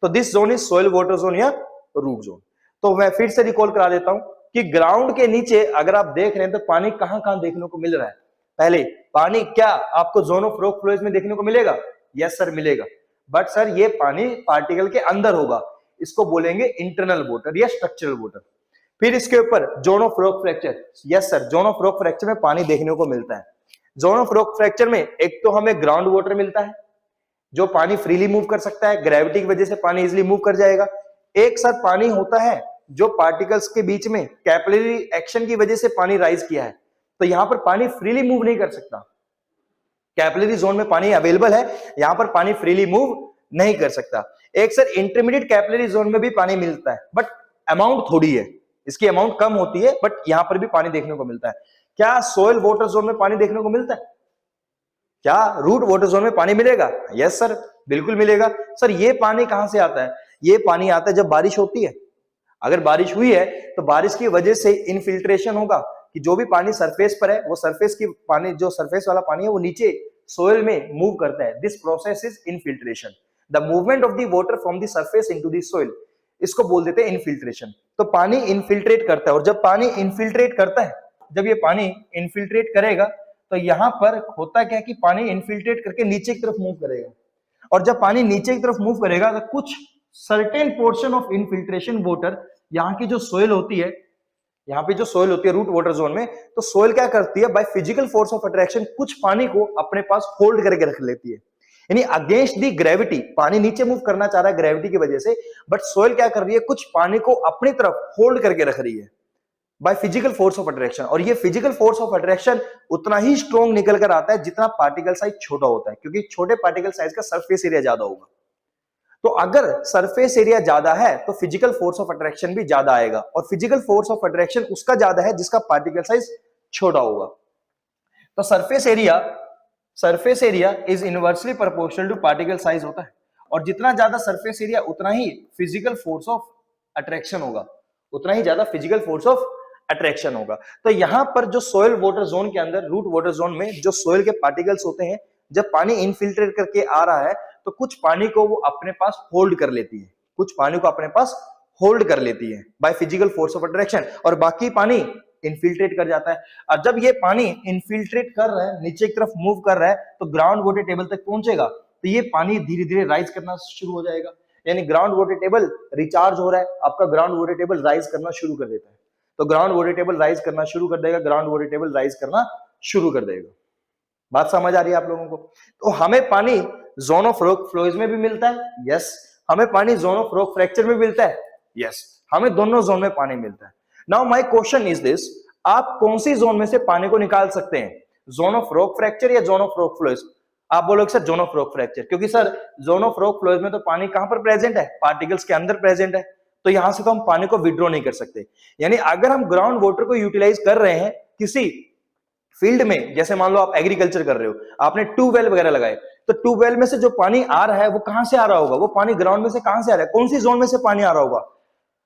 [SPEAKER 1] तो this zone is soil water zone या रूट जोन। तो मैं फिर से रिकॉल करा देता हूं कि ग्राउंड के नीचे अगर आप देख रहे हैं तो पानी कहां कहां देखने को मिल रहा है? पहले पानी क्या आपको जोन ऑफ रॉक फ्लोज में देखने को मिलेगा? यस सर मिलेगा, बट सर ये पानी पार्टिकल के अंदर होगा, इसको बोलेंगे इंटरनल वाटर या स्ट्रक्चरल वाटर। फिर इसके ऊपर zone of rock fracture, yes sir zone of rock fracture में पानी देखने को मिलता है। जोन ऑफ रॉक फ्रैक्चर में एक तो हमें ग्राउंड वाटर मिलता है जो पानी फ्रीली मूव कर सकता है, ग्रेविटी की वजह से पानी इजिली मूव कर जाएगा। एक साथ पानी होता है जो पार्टिकल्स के बीच में कैपिलरी एक्शन की वजह से पानी राइज किया है, तो यहां पर पानी फ्रीली मूव नहीं कर सकता। कैपिलरी जोन में पानी अवेलेबल है, यहां पर पानी फ्रीली मूव नहीं कर सकता। एक सर इंटरमीडिएट कैपिलरी जोन में भी पानी मिलता है, बट अमाउंट थोड़ी है, इसकी अमाउंट कम होती है, बट यहां पर भी पानी देखने को मिलता है। क्या सोइल वाटर जोन में पानी देखने को मिलता है? क्या रूट वाटर जोन में पानी मिलेगा? यस सर बिल्कुल मिलेगा। सर ये पानी कहां से आता है? ये पानी आता है जब बारिश होती है। अगर बारिश हुई है तो बारिश की वजह से इनफिल्ट्रेशन होगा कि जो भी पानी सरफेस पर है वो सरफेस की पानी, जो सरफेस वाला पानी है वो नीचे सोइल में मूव करता है। This process is infiltration, the movement of the water from the surface into the soil इसको बोल देते हैं इनफिल्ट्रेशन। तो पानी इनफिल्ट्रेट करता है, और जब पानी इनफिल्ट्रेट करता है, जब ये पानी इनफिल्ट्रेट करेगा तो यहां पर होता क्या है कि पानी इनफिल्ट्रेट करके नीचे की तरफ मूव करेगा, और जब पानी नीचे की तरफ मूव करेगा तो कुछ certain portion of infiltration water, यहाँ की जो सोइल होती है, यहाँ पे जो सोइल होती है रूट वाटर जोन में, तो सोइल क्या करती है, by physical force of attraction कुछ पानी को अपने पास होल्ड करके रख लेती है। यानी अगेंस्ट दी ग्रेविटी, पानी नीचे मूव करना चाह रहा है ग्रेविटी की वजह से, बट सोइल क्या कर रही है, कुछ पानी को अपनी तरफ होल्ड करके रख रही है by physical force of attraction. और ये फिजिकल फोर्स ऑफ अट्रैक्शन उतना ही स्ट्रॉन्ग निकल कर आता है जितना पार्टिकल साइज छोटा होता है, क्योंकि छोटे पार्टिकल साइज का सरफेस एरिया ज्यादा होगा। तो अगर सरफेस एरिया ज्यादा है तो फिजिकल फोर्स ऑफ अट्रैक्शन भी ज्यादा आएगा, और फिजिकल फोर्स ऑफ अट्रैक्शन उसका ज्यादा है जिसका पार्टिकल साइज छोटा होगा। तो surface area is inversely proportional to particle size होता है, और जितना ज्यादा सरफेस एरिया उतना ही फिजिकल फोर्स ऑफ अट्रैक्शन होगा, उतना ही ज्यादा फिजिकल फोर्स ऑफ अट्रैक्शन होगा। तो यहां पर जो सोयल वाटर जोन के अंदर, रूट वाटर जोन में जो सोयल के पार्टिकल्स होते हैं, जब पानी इनफिल्ट्रेट करके आ रहा है तो कुछ पानी को वो अपने पास होल्ड कर लेती है, कुछ पानी को अपने पास होल्ड कर लेती है by physical force of attraction, और बाकी पानी इनफिल्ट्रेट कर जाता है। और जब ये पानी इनफिल्ट्रेट कर रहा है, नीचे की तरफ मूव कर रहा है, तो ग्राउंड वाटर टेबल तक पहुंचेगा, तो ये पानी धीरे धीरे राइज करना शुरू हो जाएगा। यानी ग्राउंड वाटर टेबल रिचार्ज हो रहा है, आपका ग्राउंड वाटर टेबल राइज करना शुरू कर देता है। तो ग्राउंड वाटर टेबल राइज करना शुरू कर देगा, ग्राउंड वाटर टेबल राइज करना शुरू कर देगा। बात समझ आ रही है आप लोगों को? तो हमें पानी जोन ऑफ रॉक फ्लोज में भी मिलता है, यस। हमें पानी जोन ऑफ रॉक फ्रैक्चर में मिलता है, यस। हमें दोनों जोन में पानी मिलता है। Now my question is this, आप कौन सी जोन में से पानी को निकाल सकते हैं, जोन ऑफ रॉक फ्रैक्चर या जोन ऑफ रॉक फ्लोज? आप बोलोगे sir zone of rock fracture, क्योंकि sir zone of rock flows में तो पानी कहां पर प्रेजेंट है, पार्टिकल्स के अंदर प्रेजेंट है, तो यहां से तो हम पानी को विड्रॉ नहीं कर सकते। यानी अगर हम ग्राउंड वाटर को यूटिलाइज कर रहे हैं किसी फील्ड में, जैसे मान लो आप एग्रीकल्चर कर रहे हो, आपने ट्यूबवेल वगैरह लगाए, तो ट्यूबवेल में से जो पानी आ रहा है वो कहां से आ रहा होगा, वो पानी ग्राउंड में से कहां से आ रहा है, कौन सी जोन में से पानी आ रहा होगा,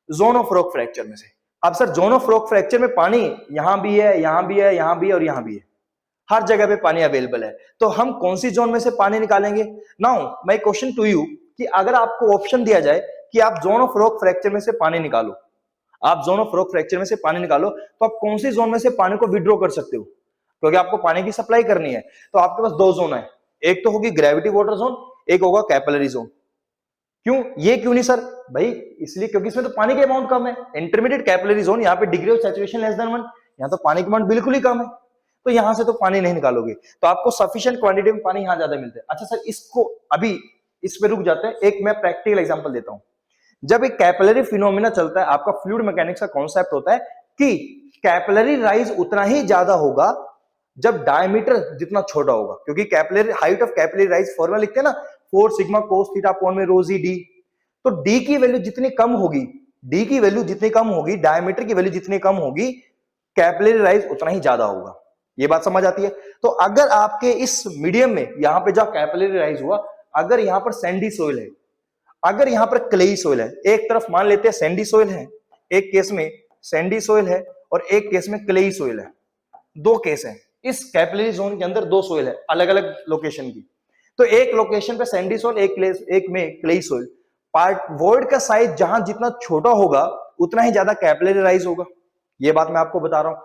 [SPEAKER 1] जोन ऑफ रॉक फ्रैक्चर में से। अब sir zone of rock fracture में पानी यहां भी है, यहां भी है, यहां भी है और यहां भी है, हर जगह पे पानी अवेलेबल है, तो हम कौन सी जोन में से पानी निकालेंगे? Now my question to you, कि अगर आपको ऑप्शन दिया जाए कि आप जोन ऑफ रॉक फ्रैक्चर में से पानी निकालो, आप जोन ऑफ रॉक फ्रैक्चर में से पानी निकालो, तो आप कौन सी जोन में से पानी को विड्रॉ कर सकते हो? क्योंकि आपको पानी की सप्लाई करनी है, तो आपके पास दो जोन है, एक तो होगी ग्रेविटी वाटर जोन, एक होगा कैपिलरी जोन। क्यों ये क्यों नहीं सर? भाई इसलिए क्योंकि इसमें तो पानी की अमाउंट कम है। इंटरमीडिएट कैपिलरी जोन, यहाँ पे degree of saturation less than 1, यहाँ तो पानी की अमाउंट बिल्कुल ही कम है, तो यहां से तो पानी नहीं निकालोगे, तो आपको सफिशिएंट क्वांटिटी में पानी यहां ज्यादा मिलता है। अच्छा सर, इसको अभी इस पे रुक जाते हैं, एक मैं प्रैक्टिकल एग्जांपल देता हूं। जब एक कैपिलरी फिनोमिना चलता है, आपका फ्लूइड मैकेनिक्स का कॉन्सेप्ट होता है कि कैपिलरी राइज उतना ही ज्यादा होगा जब डायमीटर जितना छोटा होगा, क्योंकि capillary height of capillary rise formula लिखते हैं ना, 4 सिग्मा कोस थीटा अपॉन में रो जी डी। तो डी की वैल्यू जितनी कम होगी, डी की वैल्यू जितनी कम होगी, डायमीटर की वैल्यू जितनी कम होगी, कैपिलरी राइज उतना ही ज्यादा होगा। ये बात समझ आती है? तो अगर आपके इस मीडियम में यहां पे जहां कैपिलरी राइज हुआ, अगर यहां पर सैंडी सोइल है, अगर यहां पर क्लेई सोइल है, एक तरफ मान लेते हैं सैंडी सोइल है, एक केस में सैंडी सोइल है और एक केस में क्लेई सोइल है, दो केस है इस कैपिलरी जोन के अंदर, दो सोइल है अलग अलग लोकेशन की। तो एक लोकेशन पे सैंडी सोइल, एक में क्लेई सोइल। पार्ट वॉइड का साइज जहां जितना छोटा होगा उतना ही ज्यादा कैपिलरी राइज होगा। ये बात मैं आपको बता रहा हूं,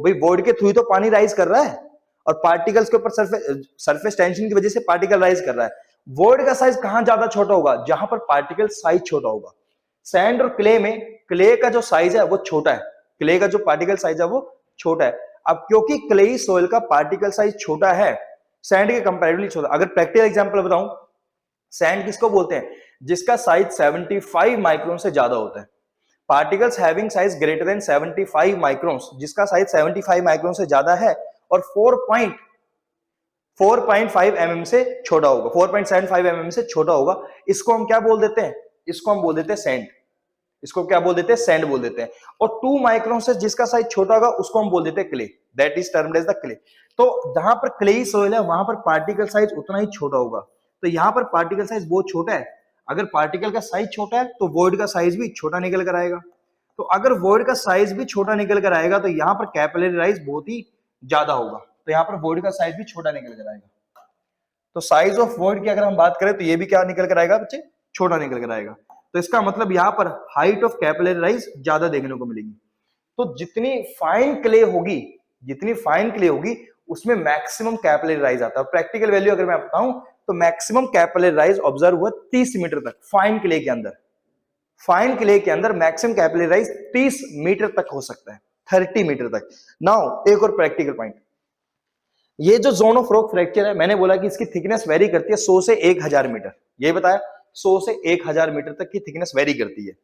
[SPEAKER 1] भाई वॉइड के थ्रू तो पानी राइज कर रहा है, और पार्टिकल्स के ऊपर सरफेस टेंशन की वजह से पार्टिकल राइज कर रहा है। वॉइड का साइज कहां ज्यादा छोटा होगा? जहां पर पार्टिकल साइज छोटा होगा। सैंड और क्ले में क्ले का जो साइज है वो छोटा है, क्ले का जो पार्टिकल साइज है वो छोटा है। अब क्योंकि क्लेई सोइल का पार्टिकल साइज छोटा है, सैंड के कंपैरेटिवली छोटा। अगर प्रैक्टिकल एग्जांपल बताऊं, सैंड किसको बोलते हैं? जिसका साइज 75 माइक्रोन से ज्यादा होता है। Particles having size greater than 75 microns, जिसका साइज 75 माइक्रोन से ज्यादा है और 4.5 mm से छोटा होगा, 4.75 mm से छोटा होगा, इसको हम क्या बोल देते हैं? इसको हम बोल देते हैं सैंड। इसको क्या बोल देते हैं? सैंड बोल देते हैं। और 2 माइक्रोन से जिसका साइज छोटा होगा उसको हम बोल देते हैं clay, that is termed as the clay. तो जहां पर क्लेई सोइल है वहां पर पार्टिकल साइज उतना ही छोटा होगा, तो यहां पर पार्टिकल साइज बहुत छोटा है। अगर पार्टिकल का साइज छोटा है तो वॉइड का साइज भी छोटा निकल कर आएगा। तो अगर वॉइड का साइज भी छोटा निकल कर आएगा तो यहाँ पर कैपिलरी राइज बहुत ही ज्यादा होगा, तो यहाँ पर वॉइड का साइज भी छोटा निकल कर आएगा। तो साइज ऑफ वॉइड की अगर हम बात करें तो ये भी क्या निकल कर आएगा बच्चे? छोटा निकल कर आएगा। तो इसका मतलब यहाँ पर हाइट ऑफ कैपिलरी राइज ज्यादा देखने को मिलेगी। तो जितनी फाइन क्ले होगी उसमें मैक्सिमम कैपिलरी राइज आता है। प्रैक्टिकल वैल्यू अगर मैं बताऊं तो मैक्सिमम कैपिलरी राइज ऑब्जर्व हुआ 30 मीटर तक फाइन क्ले के अंदर मैक्सिमम कैपिलरी राइज 30 मीटर तक हो सकता है, 30 मीटर तक। नाउ एक और प्रैक्टिकल पॉइंट, ये जो जोन ऑफ रॉक फ्रैक्चर है मैंने बोला कि इसकी थिकनेस वेरी करती है 100 से 1000 मीटर, ये बताया 100 से 1000 मीटर तक की थिकनेस वेरी करती है।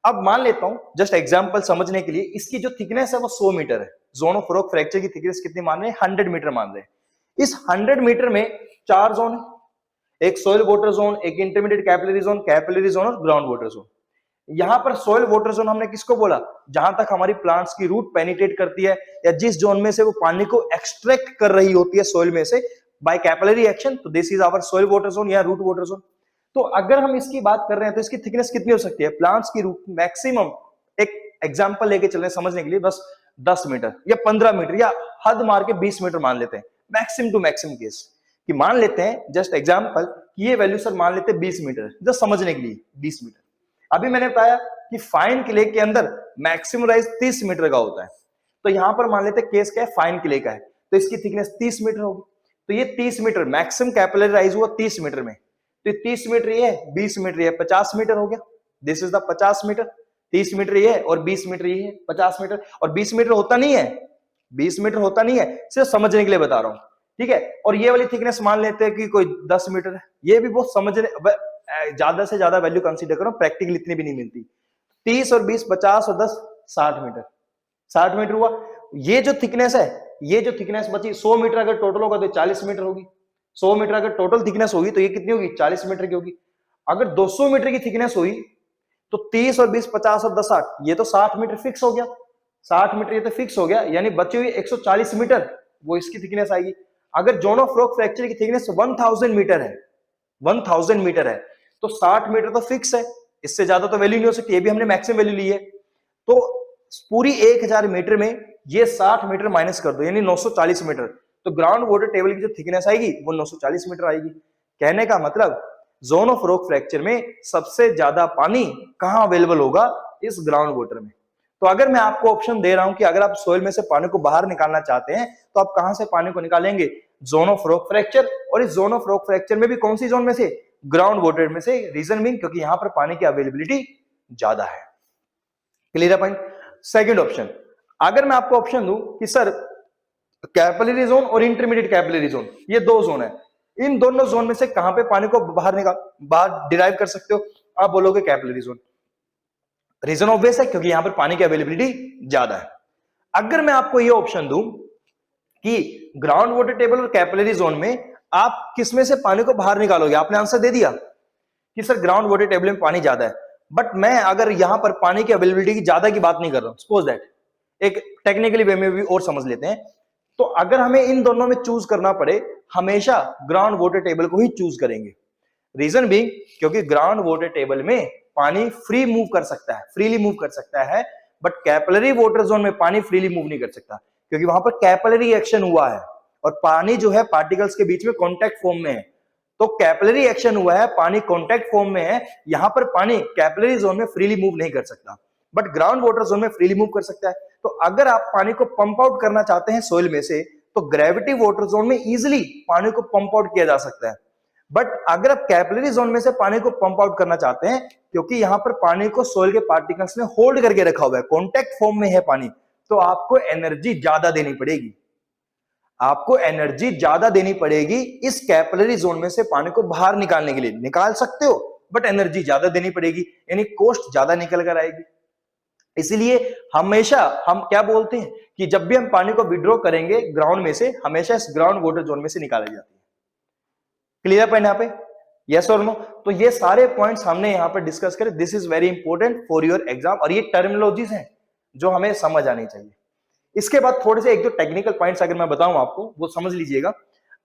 [SPEAKER 1] अब मान लेता हूं जस्ट एग्जांपल समझने के लिए, इसकी जो थिकनेस है वो 100 मीटर है, जोन ऑफ रॉक फ्रैक्चर की थिकनेस कितनी मान रहे हैं, 100 मीटर मान रहे हैं। इस 100 मीटर में 4 जोन है, एक सॉइल वाटर जोन, एक इंटरमीडिएट कैपिलरी जोन और ग्राउंड वाटर जोन। यहां पर सॉइल वाटर जोन हमने किसको बोला, जहां तक हमारी प्लांट्स की रूट पेनिट्रेट करती है या जिस जोन में से वो पानी को एक्सट्रैक्ट कर रही होती है सॉइल में से बाय कैपिलरी एक्शन, तो this is our soil water zone या रूट वाटर जोन। तो अगर हम इसकी बात कर रहे हैं तो इसकी थिकनेस कितनी हो सकती है, प्लांट्स की रूट मैक्सिमम, एक एग्जांपल लेके चल रहे हैं समझने के लिए, बस 10 मीटर या 15 मीटर या हद मार के 20 मीटर मान लेते हैं, मैक्सिमम टू मैक्सिमम केस कि मान लेते हैं जस्ट एग्जांपल कि ये वैल्यू सर मान लेते हैं 20 मीटर, जस्ट समझने के लिए 20 मीटर। अभी मैंने बताया कि फाइन क्ले के अंदर मैक्सिमम राइज 30 मीटर का होता है, तो यहां पर मान लेते हैं केस क्या है, फाइन क्ले का है, तो इसकी थिकनेस 30 मीटर होगी। तो ये 30 मीटर मैक्सिमम कैपिलरी राइज हुआ 30 मीटर में, तो 30 मीटर ये है, 20 मीटर ये 50 मीटर हो गया, this is the 50 metre. 30 metre ये है और 20 मीटर ये है, 50 मीटर। और 20 मीटर होता नहीं है, 20 मीटर होता नहीं है, सिर्फ समझने के लिए बता रहा हूं, ठीक है। और ये वाली थिकनेस मान लेते हैं कि कोई 10 मीटर है, ये भी बहुत समझने, ज्यादा से ज्यादा वैल्यू कंसीडर करो, प्रैक्टिकल इतनी भी नहीं मिलती। 30 और 20 50 और 10 60 मीटर, 60 मीटर हुआ। ये जो थिकनेस है, ये जो थिकनेस बची 100 मीटर अगर टोटल होगा तो 40 मीटर होगी, 100 मीटर अगर टोटल थिकनेस होगी तो ये कितनी होगी, 40 मीटर की होगी। अगर 200 मीटर की थिकनेस हुई तो 30 और 20 50 और 10 60, ये तो 60 मीटर फिक्स हो गया, 60 मीटर ये तो फिक्स हो गया, यानी बची हुई 140 मीटर वो इसकी थिकनेस आएगी। अगर जोन ऑफ रॉक फ्रैक्चर की थिकनेस 1000 मीटर है, 1000 मीटर है, तो 60 मीटर तो फिक्स है, इससे ज्यादा तो वैल्यू नहीं हो सकती, ये भी हमने मैक्सिमम वैल्यू ली है। तो पूरी 1000 मीटर में ये 60 मीटर माइनस कर दो, यानी 940 मीटर, तो ग्राउंड वाटर टेबल की जो थिकनेस आएगी वो 940 मीटर आएगी। कहने का मतलब जोन ऑफ रॉक फ्रैक्चर में सबसे ज्यादा पानी कहां अवेलेबल होगा, इस ग्राउंड वाटर में। तो अगर मैं आपको ऑप्शन दे रहा हूं कि अगर आप सोइल में से पानी को बाहर निकालना चाहते हैं तो आप कहां से पानी को निकालेंगे, जोन ऑफ रॉक फ्रैक्चर। और इस जोन ऑफ रॉक फ्रैक्चर में भी कौन सी जोन में से, ग्राउंड वाटर में से। रीजन बीइंग क्योंकि यहां पर पानी की अवेलेबिलिटी ज्यादा है। क्लियर है पॉइंट। सेकंड ऑप्शन, अगर मैं आपको ऑप्शन दूं कि सर कैपिलरी जोन और इंटरमीडिएट कैपिलरी जोन, ये दो जोन है, इन दोनों जोन में से कहां पे पानी को बाहर डिराइव कर सकते हो, आप बोलोगे कैपिलरी जोन। रीजन ऑब्वियस है क्योंकि यहां पर पानी की अवेलेबिलिटी ज्यादा है। अगर मैं आपको ये ऑप्शन दूं कि ग्राउंड वाटर टेबल और कैपिलरी जोन में आप किसमें से पानी को बाहर निकालोगे, आपने आंसर दे दिया कि सर ग्राउंड वाटर टेबल में पानी ज्यादा है, बट मैं अगर यहां पर पानी की अवेलेबिलिटी की ज्यादा की बात नहीं कर रहा हूं, सपोज दैट, एक टेक्निकली वे में भी और समझ लेते हैं। तो अगर हमें इन दोनों में चूज करना पड़े, हमेशा ग्राउंड वाटर टेबल को ही चूज करेंगे। रीजन भी क्योंकि ग्राउंड वाटर टेबल में पानी फ्री मूव कर सकता है, फ्रीली मूव कर सकता है, बट कैपिलरी वाटर जोन में पानी फ्रीली मूव नहीं कर सकता क्योंकि वहां पर कैपिलरी एक्शन हुआ है और पानी जो है पार्टिकल्स के बीच में कॉन्टैक्ट फॉर्म में है। तो कैपिलरी एक्शन हुआ है, पानी कॉन्टैक्ट फॉर्म में है, यहां पर पानी कैपिलरी जोन में फ्रीली मूव नहीं कर सकता, बट ग्राउंड वाटर जोन में फ्रीली मूव कर सकता है। तो अगर आप पानी को पंप आउट करना चाहते हैं सोइल में से, तो ग्रेविटी वाटर जोन में इजिली पानी को पंप आउट किया जा सकता है। बट अगर आप कैपिलरी जोन में से पानी को पंप आउट करना चाहते हैं, क्योंकि यहां पर पानी को सोइल के पार्टिकल्स ने होल्ड करके रखा हुआ है, कॉन्टैक्ट फॉर्म में है पानी, तो आपको एनर्जी ज्यादा देनी पड़ेगी, आपको एनर्जी ज्यादा देनी पड़ेगी इस कैपिलरी जोन में से पानी को बाहर निकालने के लिए। निकाल सकते हो बट एनर्जी ज्यादा देनी पड़ेगी, यानी कॉस्ट ज्यादा निकल कर आएगी। इसलिए हमेशा हम क्या बोलते हैं कि जब भी हम पानी को विड्रॉ करेंगे ग्राउंड में से, हमेशा इस ग्राउंड वाटर जोन में से निकाली जाती है। क्लियर पॉइंट यहां पे, यस और नो। तो ये सारे पॉइंट्स हमने यहां पर डिस्कस करे, this is very important for your exam, और ये टर्मिनोलॉजीज हैं जो हमें समझ आनी चाहिए। इसके बाद थोड़े से एक दो टेक्निकल पॉइंट्स अगर मैं बताऊं आपको, वो समझ लीजिएगा।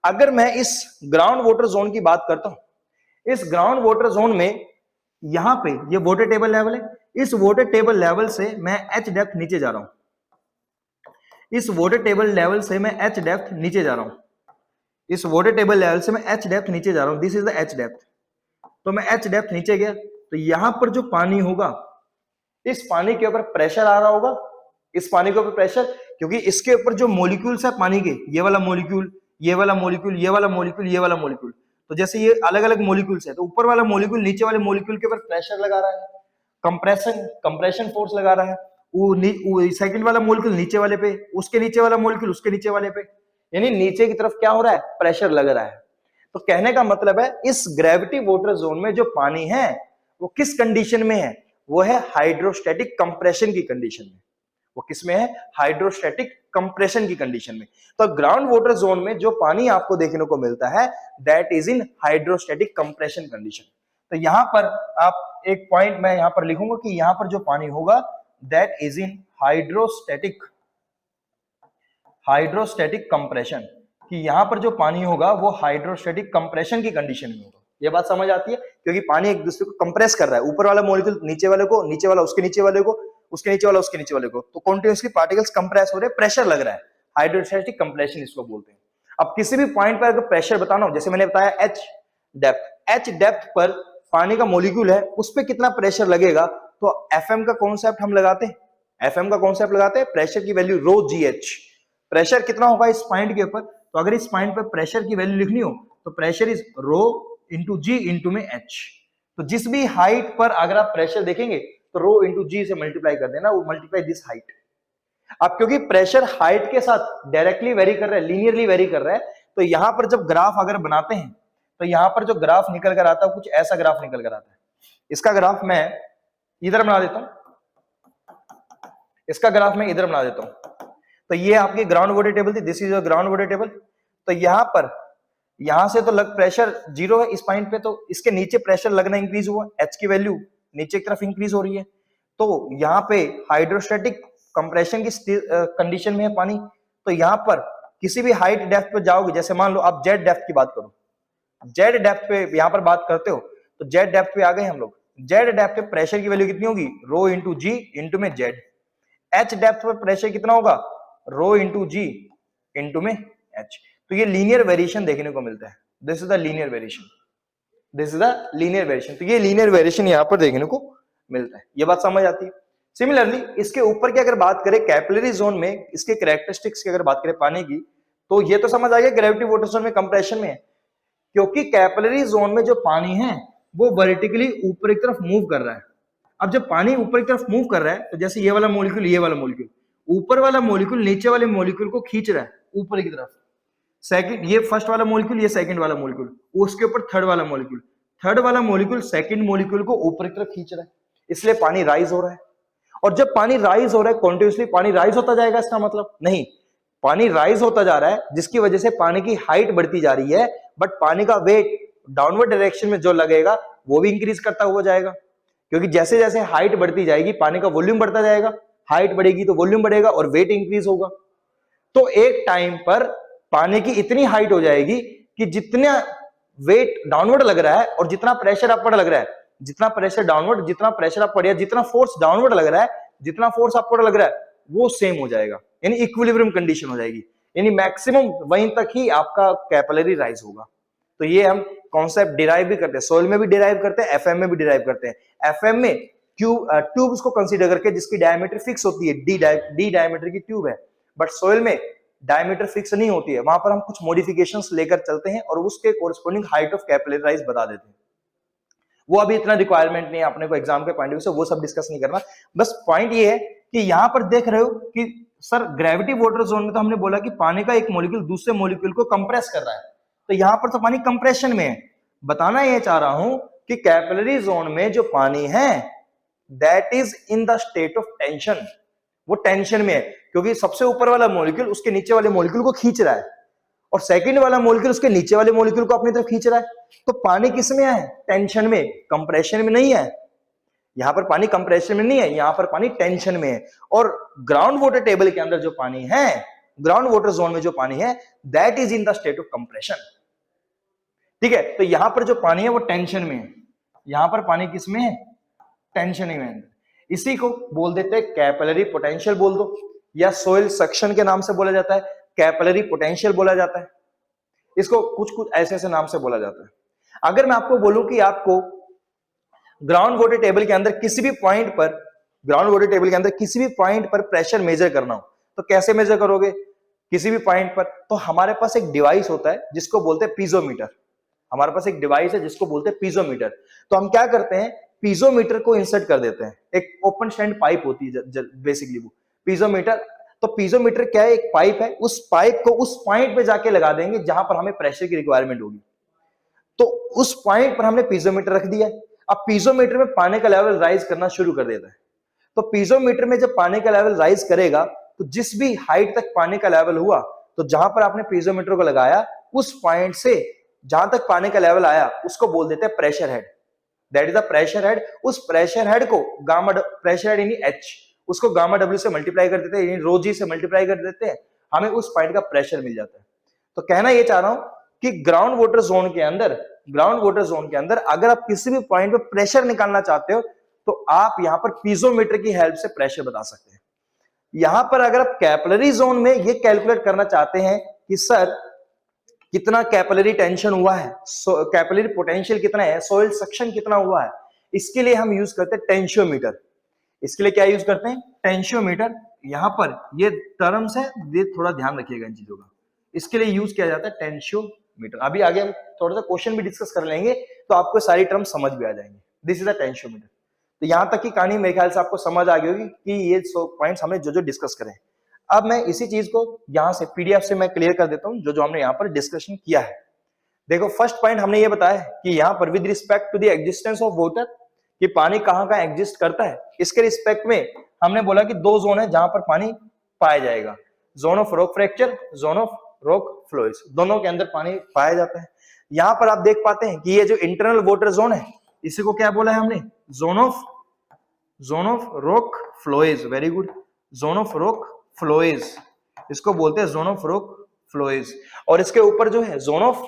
[SPEAKER 1] अगर मैं इस ग्राउंड वाटर जोन की बात करता हूं, इस ग्राउंड वाटर जोन में यहां पे ये वाटर टेबल लेवल है, इस वाटर टेबल लेवल से मैं एच डेप्थ नीचे जा रहा हूं, इस वाटर टेबल लेवल से मैं एच डेप्थ नीचे जा रहा हूं, इस वाटर टेबल लेवल से मैं एच डेप्थ नीचे जा रहा हूं, this is the H depth. तो मैं एच डेप्थ नीचे गया तो यहां पर जो पानी होगा, इस पानी के ऊपर प्रेशर आ रहा होगा, इस पानी के ऊपर प्रेशर, क्योंकि इसके ऊपर जो मॉलिक्यूल्स है पानी के, ये वाला मॉलिक्यूल, ये वाला मॉलिक्यूल, ये वाला मॉलिक्यूल, ये वाला मॉलिक्यूल, तो जैसे ये अलग अलग मॉलिक्यूल्स है, तो ऊपर वाला मॉलिक्यूल नीचे वाले मॉलिक्यूल के ऊपर प्रेशर लगा रहा है, कंप्रेशन फोर्स लगा रहा है, वो सेकंड वाला मॉलिक्यूल नीचे वाले पे, उसके नीचे वाला मॉलिक्यूल उसके नीचे वाले पे, यानी नीचे की तरफ क्या हो रहा है, प्रेशर लग रहा है। तो कहने का मतलब है इस ग्रेविटी वाटर जोन में जो पानी है वो किस कंडीशन में है, वो है हाइड्रोस्टैटिक कंप्रेशन की कंडीशन में। वो किस में है, हाइड्रोस्टैटिक कंप्रेशन की कंडीशन में। तो ग्राउंड वाटर जोन में जो पानी आपको देखने को मिलता है that is in hydrostatic compression condition. तो यहां पर आप एक पॉइंट मैं यहां पर लिखूंगा कि यहां पर जो पानी होगा that is in hydrostatic compression, कि यहां पर जो पानी होगा वो हाइड्रोस्टैटिक कंप्रेशन की कंडीशन में होगा। ये बात समझ आती है, क्योंकि पानी एक दूसरे को कंप्रेस कर रहा है, ऊपर वाला मॉलिक्यूल नीचे वाले को, नीचे वाला उसके नीचे वाले को, उसके नीचे वाला उसके नीचे वाले को, तो कॉन्टिन्यूसली पार्टिकल्स कंप्रेस हो रहे हैं, प्रेशर लग रहा है, हाइड्रोस्टैटिक कंप्रेशन इसको बोलते हैं। अब किसी भी पॉइंट पर अगर प्रेशर बताना हो, जैसे मैंने बताया एच डेप्थ पर पानी का मॉलिक्यूल है, उस पर कितना प्रेशर लगेगा, तो एफएम का कॉन्सेप्ट हम लगाते हैं, प्रेशर की वैल्यू रो जी एच, प्रेशर कितना होगा इस पॉइंट के ऊपर, तो अगर इस पॉइंट पर प्रेशर की वैल्यू लिखनी हो तो pressure is rho into g into में एच। तो जिस भी हाइट पर अगर आप प्रेशर देखेंगे तो रो इंटू जी से मल्टीप्लाई कर देना, वो मल्टीप्लाई दिस हाइट। अब क्योंकि प्रेशर हाइट के साथ डायरेक्टली वेरी कर रहा है, लीनियरली वेरी कर रहा है, तो यहां पर जब ग्राफ अगर बनाते हैं तो यहां पर जो ग्राफ निकल कर आता है कुछ ऐसा ग्राफ निकल कर आता है। इसका ग्राफ मैं इधर बना देता हूं, इसका ग्राफ मैं इधर बना देता हूं। तो ये आपकी ग्राउंड वाटर टेबल थी, this is your ground water table. तो यहां पर, यहां से तो लग प्रेशर जीरो है इस पॉइंट पे, तो इसके नीचे प्रेशर लगना इंक्रीज हुआ, एच की वैल्यू नीचे की तरफ इंक्रीज हो रही है। तो यहाँ पे हाइड्रोस्टैटिक कंप्रेशन की कंडीशन में है पानी। तो यहाँ पर किसी भी हाइट डेप्थ पे जाओगे, जैसे मान लो आप जेड डेप्थ की बात करो, जेड डेप्थ पे यहाँ पर बात करते हो, तो जेड डेप्थ पे आ गए हम लोग। जेड डेप्थ पे प्रेशर की वैल्यू कितनी होगी, रो इंटू जी इंटू में जेड। एच डेप्थ पे प्रेशर कितना होगा, रो इंटू जी इंटू में एच। तो ये लीनियर वेरिएशन देखने को मिलता है, this is the linear variation, this is the linear variation. तो ये लीनियर वेरिएशन यहाँ पर देखने को मिलता है, ये बात समझ आती है। सिमिलरली इसके ऊपर की अगर बात करें कैपिलरी जोन में, इसके कैरेक्टरिस्टिक्स की अगर बात करें पानी की, तो ये तो समझ आ गया ग्रेविटी वाटर जोन में कंप्रेशन में है, क्योंकि कैपिलरी जोन में जो पानी है वो वर्टिकली ऊपर की तरफ मूव कर रहा है। अब जब पानी ऊपर की तरफ मूव कर रहा है, तो जैसे ये वाला मॉलिक्यूल, ये वाला मॉलिक्यूल, ऊपर वाला मॉलिक्यूल नीचे वाले मॉलिक्यूल को खींच रहा है ऊपर की तरफ। सेकंड, ये फर्स्ट वाला मॉलिक्यूल, ये सेकंड वाला मॉलिक्यूल, उसके ऊपर थर्ड वाला मॉलिक्यूल, थर्ड वाला मॉलिक्यूल सेकंड मॉलिक्यूल को ऊपर की तरफ खींच रहा है, इसलिए पानी राइज हो रहा है। और जब पानी राइज हो रहा है, कॉन्टिन्यूसली पानी राइज होता जाएगा, इसका मतलब नहीं, पानी राइज होता जा रहा है जिसकी वजह से पानी की हाइट बढ़ती जा रही है, बट पानी का वेट डाउनवर्ड डायरेक्शन में जो लगेगा वो भी इंक्रीज करता हुआ जाएगा, क्योंकि जैसे जैसे हाइट बढ़ती जाएगी पानी का वॉल्यूम बढ़ता जाएगा, हाइट बढ़ेगी तो वॉल्यूम बढ़ेगा और वेट इंक्रीज होगा। तो एक टाइम पर पानी की इतनी हाइट हो जाएगी कि जितना वेट डाउनवर्ड लग रहा है और जितना प्रेशर अपवर्ड लग रहा है, जितना प्रेशर डाउनवर्ड, जितना प्रेशर अपवर्ड, या जितना फोर्स डाउनवर्ड लग रहा है, जितना फोर्स अपवर्ड लग रहा है, वो सेम हो जाएगा, यानी इक्विलिब्रियम कंडीशन हो जाएगी, यानी मैक्सिमम वहीं तक ही आपका कैपिलरी राइज होगा। तो ये हम कॉन्सेप्ट डिराइव भी करते हैं, सोइल में भी डिराइव करते हैं, एफएम में भी डिराइव करते हैं। एफएम में ट्यूब्स को कंसीडर करके जिसकी डायमीटर फिक्स होती है, डी डायमीटर की ट्यूब है, बट सोइल में डायमीटर फिक्स नहीं होती है, वहां पर हम कुछ मॉडिफिकेशंस लेकर चलते हैं और उसके कोरिस्पोंडिंग हाइट ऑफ कैपिलरी राइज बता देते हैं। वो अभी इतना रिक्वायरमेंट नहीं है अपने को एग्जाम के पॉइंट ऑफ व्यू से, वो सब डिस्कस नहीं करना। बस पॉइंट ये है कि यहां पर देख रहे हो कि सर ग्रेविटी वाटर जोन में तो हमने बोला कि पानी का एक मॉलिक्यूल दूसरे मॉलिक्यूल को कंप्रेस कर रहा है, तो यहां पर तो पानी कंप्रेशन में है। बताना ये चाह रहा हूं कि कैपिलरी जोन में जो पानी है that is in the state of tension, वो टेंशन में है, क्योंकि सबसे ऊपर वाला मॉलिक्यूल उसके नीचे वाले मॉलिक्यूल को खींच रहा है और सेकंड वाला मॉलिक्यूल उसके नीचे वाले मॉलिक्यूल को अपनी तरफ खींच रहा है। तो पानी किस में है, टेंशन में, कंप्रेशन में नहीं है। यहां पर पानी कंप्रेशन में नहीं है, यहां पर पानी टेंशन में है। और ग्राउंड वाटर टेबल के अंदर जो पानी है, ग्राउंड वाटर जोन में जो पानी है that is in the state of compression. ठीक है, तो यहां पर जो पानी है वो टेंशन में है, यहां पर पानी किस में है, टेंशन में है। इसी को बोल देते हैं कैपिलरी पोटेंशियल बोल दो, या सोइल सक्शन के नाम से बोला जाता है, कैपिलरी पोटेंशियल बोला जाता है, इसको कुछ कुछ ऐसे ऐसे नाम से बोला जाता है। अगर मैं आपको बोलूं कि आपको ग्राउंड वाटर टेबल के अंदर किसी भी पॉइंट पर, ग्राउंड वाटर टेबल के अंदर किसी भी पॉइंट पर प्रेशर मेजर करना हो तो कैसे मेजर करोगे? किसी भी पॉइंट पर, तो हमारे पास एक डिवाइस होता है जिसको बोलते हैं पीजोमीटर। हमारे पास एक डिवाइस है जिसको बोलते हैं पीजोमीटर। तो हम क्या करते हैं, पीजोमीटर को इंसर्ट कर देते हैं। एक ओपन स्टैंड पाइप होती है बेसिकली वो पीजोमीटर। तो पीजोमीटर क्या है, एक पाइप है, उस पाइप को उस पॉइंट पे जाके लगा देंगे जहां पर हमें प्रेशर की रिक्वायरमेंट होगी। तो उस पॉइंट पर हमने पीजोमीटर रख दिया। अब पीजोमीटर में पानी का लेवल राइज करना शुरू कर देता है। तो पीजोमीटर में जब पानी का लेवल राइज करेगा तो जिस भी हाइट तक पानी का लेवल हुआ, तो जहां पर आपने पीजोमीटर को लगाया उस पॉइंट से जहां तक पानी का लेवल आया उसको बोल देते हैं pressure head. That is the pressure head. उस प्रेशर हेड को गामा प्रेशर हेड यानी एच, उसको गामा डब्ल्यू से मल्टीप्लाई कर देते हैं, यानी रो जी से मल्टीप्लाई कर देते हैं, हमें उस पॉइंट का प्रेशर मिल जाता है। तो कहना ये चाह रहा हूं कि ग्राउंड वाटर जोन के अंदर, ग्राउंड वाटर जोन के अंदर अगर आप किसी भी पॉइंट पे प्रेशर निकालना चाहते हो तो आप यहां पर पीजोमीटर की हेल्प से प्रेशर बता सकते हैं। यहां पर अगर आप कैपिलरी जोन में ये कैलकुलेट करना चाहते हैं कि सर कितना कैपिलरी टेंशन हुआ है, कैपिलरी पोटेंशियल कितना है, सोइल सक्शन कितना हुआ है, इसके लिए हम यूज करते हैं टेंशियोमीटर। इसके लिए क्या यूज करते हैं, टेंशियोमीटर। यहां पर ये टर्म्स है, ये थोड़ा ध्यान रखिएगा इन चीजों का। इसके लिए यूज किया जाता है टेंशियोमीटर। अभी आगे हम थोड़ा सा क्वेश्चन भी डिस्कस कर लेंगे तो आपको सारी टर्म समझ भी आ जाएंगे। This is a tensiometer. तो यहां तक की कहानी मेरे ख्याल से आपको समझ आ गई होगी कि ये पॉइंट्स हमने जो जो डिस्कस करें। अब मैं इसी चीज को यहां से पीडीएफ से मैं क्लियर कर देता हूं जो जो हमने यहां पर डिस्कशन किया है। देखो फर्स्ट पॉइंट हमने ये बताया है कि यहां पर with respect to the existence of water, कि पानी कहां कहां एग्जिस्ट करता है, इसके रिस्पेक्ट में हमने बोला कि दो जोन है जहां पर पानी पाया जाएगा, zone of rock fracture, zone of rock flowage, दोनों के अंदर पानी पाया जाता है। यहां पर आप देख पाते हैं कि ये जो इंटरनल वाटर जोन है इसी को क्या बोला है हमने, zone of rock flowage. Very good, zone of rock flowage, इसको बोलते हैं जोन ऑफ रॉक फ्लोइज। और इसके ऊपर जो है जोन ऑफ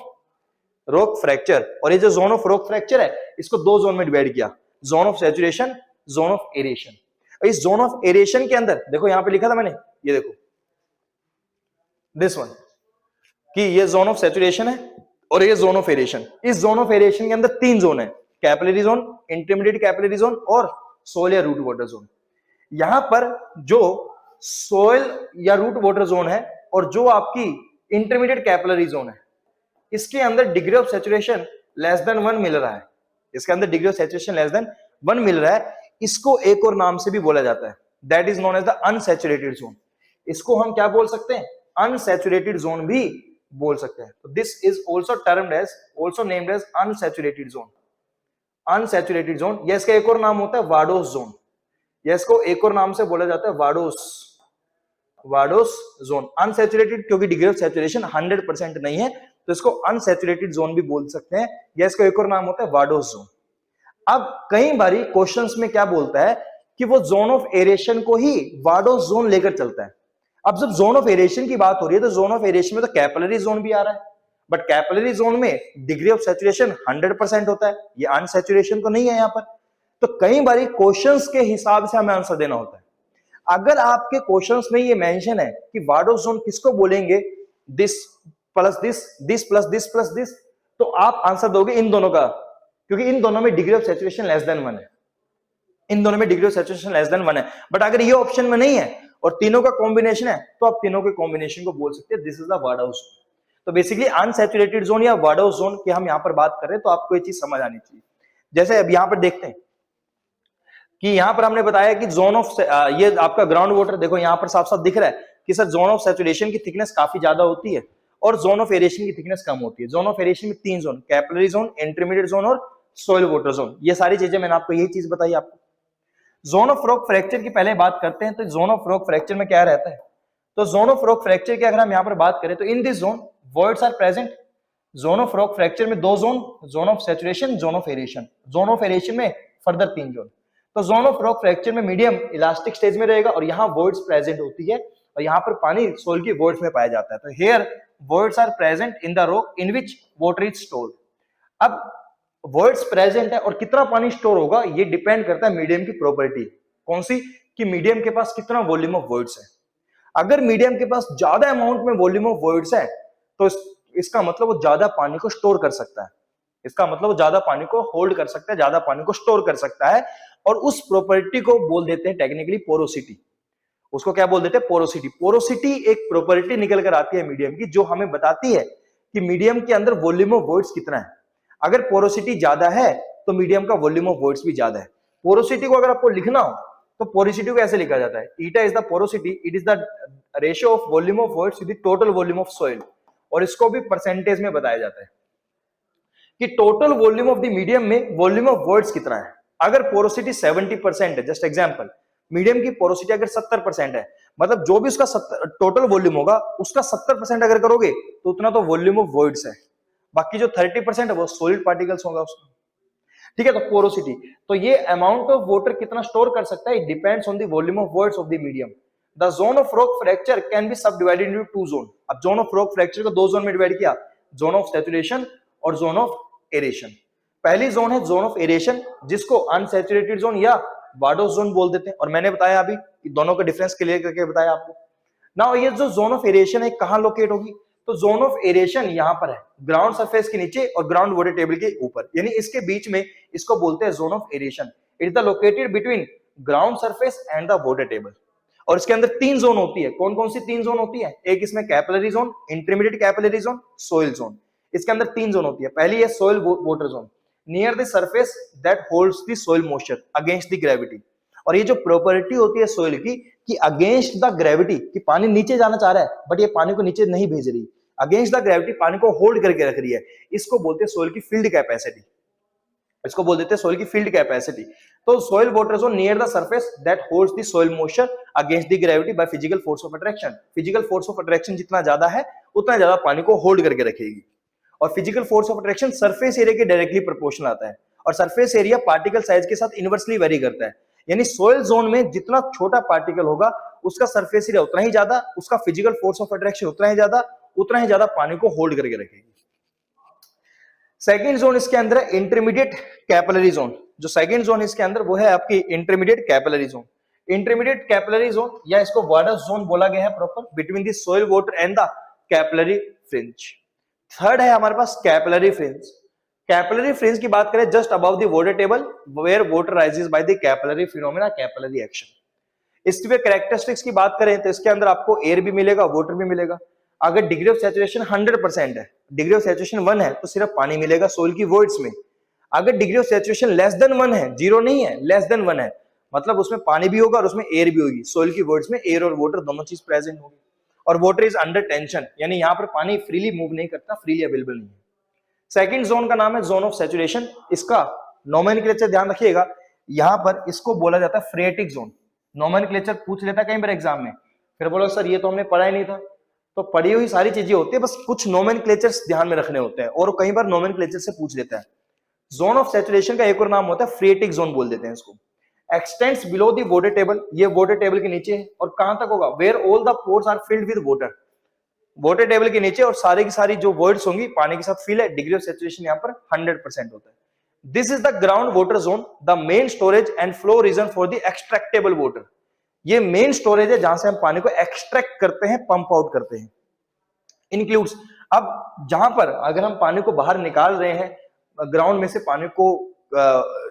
[SPEAKER 1] रॉक फ्रैक्चर, और ये जो जोन ऑफ रॉक फ्रैक्चर है इसको दो जोन में डिवाइड किया, zone of saturation, zone of aeration. इस जोन ऑफ एरेशन के अंदर देखो यहां पे लिखा था मैंने, ये देखो दिस वन, कि ये जोन ऑफ सैचुरेशन है और ये जोन ऑफ एरेशन। इस जोन ऑफ एरेशन के अंदर तीन जोन है, capillary zone, intermediate capillary zone और सोइल या रूट वाटर जोन। यहां पर जो सोइल या रूट वाटर जोन है और जो आपकी इंटरमीडिएट कैपिलरी जोन है, इसके अंदर degree of saturation less than 1 मिल रहा है। इसके अंदर degree of saturation less than 1 मिल रहा है। इसको एक और नाम से भी बोला जाता है, that is known as the unsaturated zone. इसको हम क्या बोल सकते हैं, अनसैचुरेटेड जोन भी बोल सकते हैं। तो this is also termed as, also named as unsaturated zone. Unsaturated zone, या इसका एक और नाम होता है वाडोस जोन, या इसको एक और नाम से बोला जाता है वाडोस जोन। अनसैचुरेटेड क्योंकि डिग्री ऑफ सैचुरेशन 100% नहीं है तो इसको अनसैचुरेटेड जोन भी बोल सकते हैं, या इसका एक और नाम होता है वाडोस जोन। अब कई बारी क्वेश्चंस में क्या बोलता है कि वो जोन ऑफ एरेशन को ही वाडोस जोन लेकर चलता है। अब जब जोन ऑफ एरेशन की बात हो रही है तो जोन ऑफ एरेशन में तो कैपिलरी जोन भी आ रहा है, बट कैपिलरी जोन में डिग्री ऑफ सैचुरेशन 100% होता है, ये अनसैचुरेशन तो नहीं है यहां पर। तो कई बारी क्वेश्चंस के हिसाब से हमें आंसर देना होता है। अगर आपके क्वेश्चंस में ये मेंशन है कि वाडोस जोन किसको बोलेंगे, this plus this, this plus this plus this, तो आप आंसर दोगे इन दोनों का, क्योंकि इन दोनों में degree of saturation less than 1 है, इन दोनों में degree of saturation less than 1 है। बट अगर ये ऑप्शन में नहीं है और तीनों का कॉम्बिनेशन है तो आप तीनों के कॉम्बिनेशन को बोल सकते हैं this is the Wados zone. तो बेसिकली अनसैचुरेटेड जोन या वाडोस जोन की हम यहां पर बात कर रहे हैं, तो आपको ये चीज समझ आनी चाहिए। जैसे अब यहां पर देखते हैं कि यहां पर हमने बताया कि जोन ऑफ, ये आपका ग्राउंड वाटर, देखो यहां पर साफ साफ दिख रहा है कि सर जोन ऑफ सैचुरेशन की थिकनेस काफी ज्यादा होती है और जोन ऑफ एरेशन की थिकनेस कम होती है। जोन ऑफ एरेशन में 3 zone, capillary zone, intermediate zone और सोइल वाटर जोन, ये सारी चीजें मैंने आपको यही चीज बताई आपको। जोन ऑफ रॉक फ्रैक्चर की पहले बात करते हैं, तो जोन ऑफ रॉक फ्रैक्चर में क्या रहता है, तो जोन ऑफ रॉक फ्रैक्चर की अगर हम यहां पर बात करें तो in this zone voids are present. Zone of rock fracture में 2 zone, zone of saturation, zone of aeration. Zone of aeration में फर्दर 3 जोन। तो जोन ऑफ रॉक फ्रैक्चर में मीडियम इलास्टिक स्टेज में रहेगा और यहाँ वॉइड्स प्रेजेंट होती है और यहाँ पर पानी सोल की वॉइड्स में पाया जाता है। तो here voids are present in the rock in which water is stored. अब वॉइड्स प्रेजेंट है और कितना पानी स्टोर होगा ये डिपेंड करता है मीडियम की प्रॉपर्टी। कौन सी, कि मीडियम के पास कितना वॉल्यूम ऑफ वॉइड्स है। अगर मीडियम के पास ज्यादा अमाउंट में वॉल्यूम ऑफ वॉइड्स है तो इसका मतलब वो ज्यादा पानी को स्टोर कर सकता है। इसका मतलब वो ज्यादा पानी को होल्ड कर सकता है, ज्यादा पानी को स्टोर कर सकता है, और उस प्रॉपर्टी को बोल देते हैं टेक्निकली पोरोसिटी। उसको क्या बोल देते हैं? पोरोसिटी। पोरोसिटी एक प्रॉपर्टी निकल कर आती है मीडियम की, जो हमें बताती है कि मीडियम के अंदर वॉल्यूम ऑफ वॉइड्स कितना है। अगर पोरोसिटी ज्यादा है तो मीडियम का वॉल्यूम ऑफ वॉइड्स भी ज्यादा है। पोरोसिटी को अगर आपको लिखना हो तो पोरोसिटी को ऐसे लिखा जाता है, eta is the porosity, it is the ratio of volume of voids to the total volume of soil. और इसको भी परसेंटेज में बताया जाता है कि total volume of the medium में वॉल्यूम ऑफ वॉइड्स कितना है। अगर पोरोसिटी 70% है, जस्ट एग्जांपल, मीडियम की पोरोसिटी अगर 70% है, मतलब जो भी उसका टोटल वॉल्यूम होगा उसका 70% अगर करोगे तो उतना तो वॉल्यूम ऑफ वॉइड्स है, बाकी जो 30% है वो सॉलिड पार्टिकल्स होगा उसका। ठीक है, तो पोरोसिटी, तो ये अमाउंट ऑफ वाटर कितना स्टोर कर सकता है, it depends on the volume of voids of the medium. The zone of rock fracture can be सब डिवाइडेड इनटू टू जोन। अब जोन ऑफ रॉक फ्रैक्चर को दो जोन में डिवाइड किया, जोन ऑफ सैचुरेशन और जोन ऑफ एरेशन। पहली zone है zone of aeration, जिसको अनसैचुरेटेड जोन या वाडोस जोन बोल देते हैं, और मैंने बताया अभी कि दोनों का डिफरेंस क्लियर करके बताया आपको। नाउ ये जो जोन ऑफ एरेशन है कहां लोकेट होगी, तो जोन ऑफ एरेशन यहां पर है, ग्राउंड सरफेस के नीचे और ग्राउंड वाटर टेबल के ऊपर, यानी इसके बीच में, इसको बोलते हैं zone of aeration. It is the located between ground surface and the water table. और इसके अंदर तीन जोन होती है। कौन कौन सी तीन जोन होती है? एक इसमें capillary zone, intermediate capillary zone, soil zone. इसके अंदर तीन जोन होती है। पहली है soil water zone, near the surface that holds the soil moisture against the gravity. और ये जो प्रॉपर्टी होती है सोइल की कि अगेंस्ट द ग्रेविटी, कि पानी नीचे जाना चाह रहा है बट ये पानी को नीचे नहीं भेज रही, अगेंस्ट द ग्रेविटी पानी को होल्ड करके रख रही है, इसको बोलते हैं सोइल की फील्ड कैपेसिटी। इसको बोल देते हैं सोइल की फील्ड कैपेसिटी। तो soil water zone near the surface that holds the soil moisture against the gravity by physical force of attraction. Physical force of attraction जितना ज्यादा है उतना ज्यादा पानी को होल्ड करके रखेगी। और physical force of attraction surface area के डायरेक्टली प्रोपोर्शनल आता है, और सरफेस एरिया पार्टिकल साइज के साथ इनवर्सली वेरी करता है। यानी सोइल जोन में जितना छोटा पार्टिकल होगा उसका सरफेस एरिया उतना ही ज्यादा, उसका फिजिकल फोर्स ऑफ अट्रैक्शन उतना ही ज्यादा पानी को होल्ड करके रखेगी। सेकेंड जोन इसके अंदर है इंटरमीडिएट कैपिलरी जोन। जो सेकेंड जोन इसके अंदर वो है आपकी intermediate capillary zone. Intermediate capillary zone या इसको वाडस जोन बोला गया है proper, between the soil water and the capillary fringe. Third है हमारे पास कैपिलरी फ्रिंज। कैपिलरी फ्रिंज की बात करें just above the water table where water rises by the capillary phenomena, capillary action. इसके कैरेक्टरिस्टिक्स की बात करें तो इसके अंदर आपको एयर भी मिलेगा, वाटर भी मिलेगा। अगर डिग्री ऑफ सैचुरेशन 100% है, डिग्री ऑफ सैचुरेशन 1 है तो सिर्फ पानी मिलेगा सोइल की वॉइड्स में। अगर degree of saturation less than 1 है, 0 नहीं है, लेस देन 1 है, मतलब उसमें पानी भी होगा और उसमें एयर भी होगी। सोइल की वॉइड्स में एयर और वाटर दोनों चीज प्रेजेंट होगी। और वाटर इज अंडर टेंशन, यानी यहाँ पर पानी फ्रीली मूव नहीं करता, फ्रीली अवेलेबल नहीं है। सेकंड जोन का नाम है जोन ऑफ सैचुरेशन। इसका नोमेनक्लेचर ध्यान रखिएगा, यहाँ पर इसको बोला जाता है फ्रेटिक जोन। नोमेनक्लेचर पूछ लेता है कहीं पर एग्जाम में, फिर बोलो सर ये तो हमने पढ़ा ही नहीं था। तो पढ़ी हुई सारी चीजें होती है, बस कुछ नोमेनक्लेचर्स ध्यान में रखने होते हैं, और कई बार नोमेनक्लेचर से पूछ लेता है। जोन ऑफ सैचुरेशन का एक और नाम होता है फ्रेटिक जोन बोल देते हैं इसको। Extends below the water table, ये वाटर टेबल के नीचे है, और कहां तक होगा? Where all the pores are filled with water. Water table के नीचे और सारी की सारी जो वॉइड्स होंगी पानी के साथ फिल है। डिग्री ऑफ सैचुरेशन यहाँ पर 100% होता है। This is the ground water zone, the main storage and flow region for the extractable water. ये मेन स्टोरेज है जहां से हम पानी को एक्सट्रैक्ट करते हैं, पंप आउट करते हैं। इंक्लूड्स, अब जहां पर अगर हम पानी को बाहर निकाल रहे हैं, ग्राउंड में से पानी को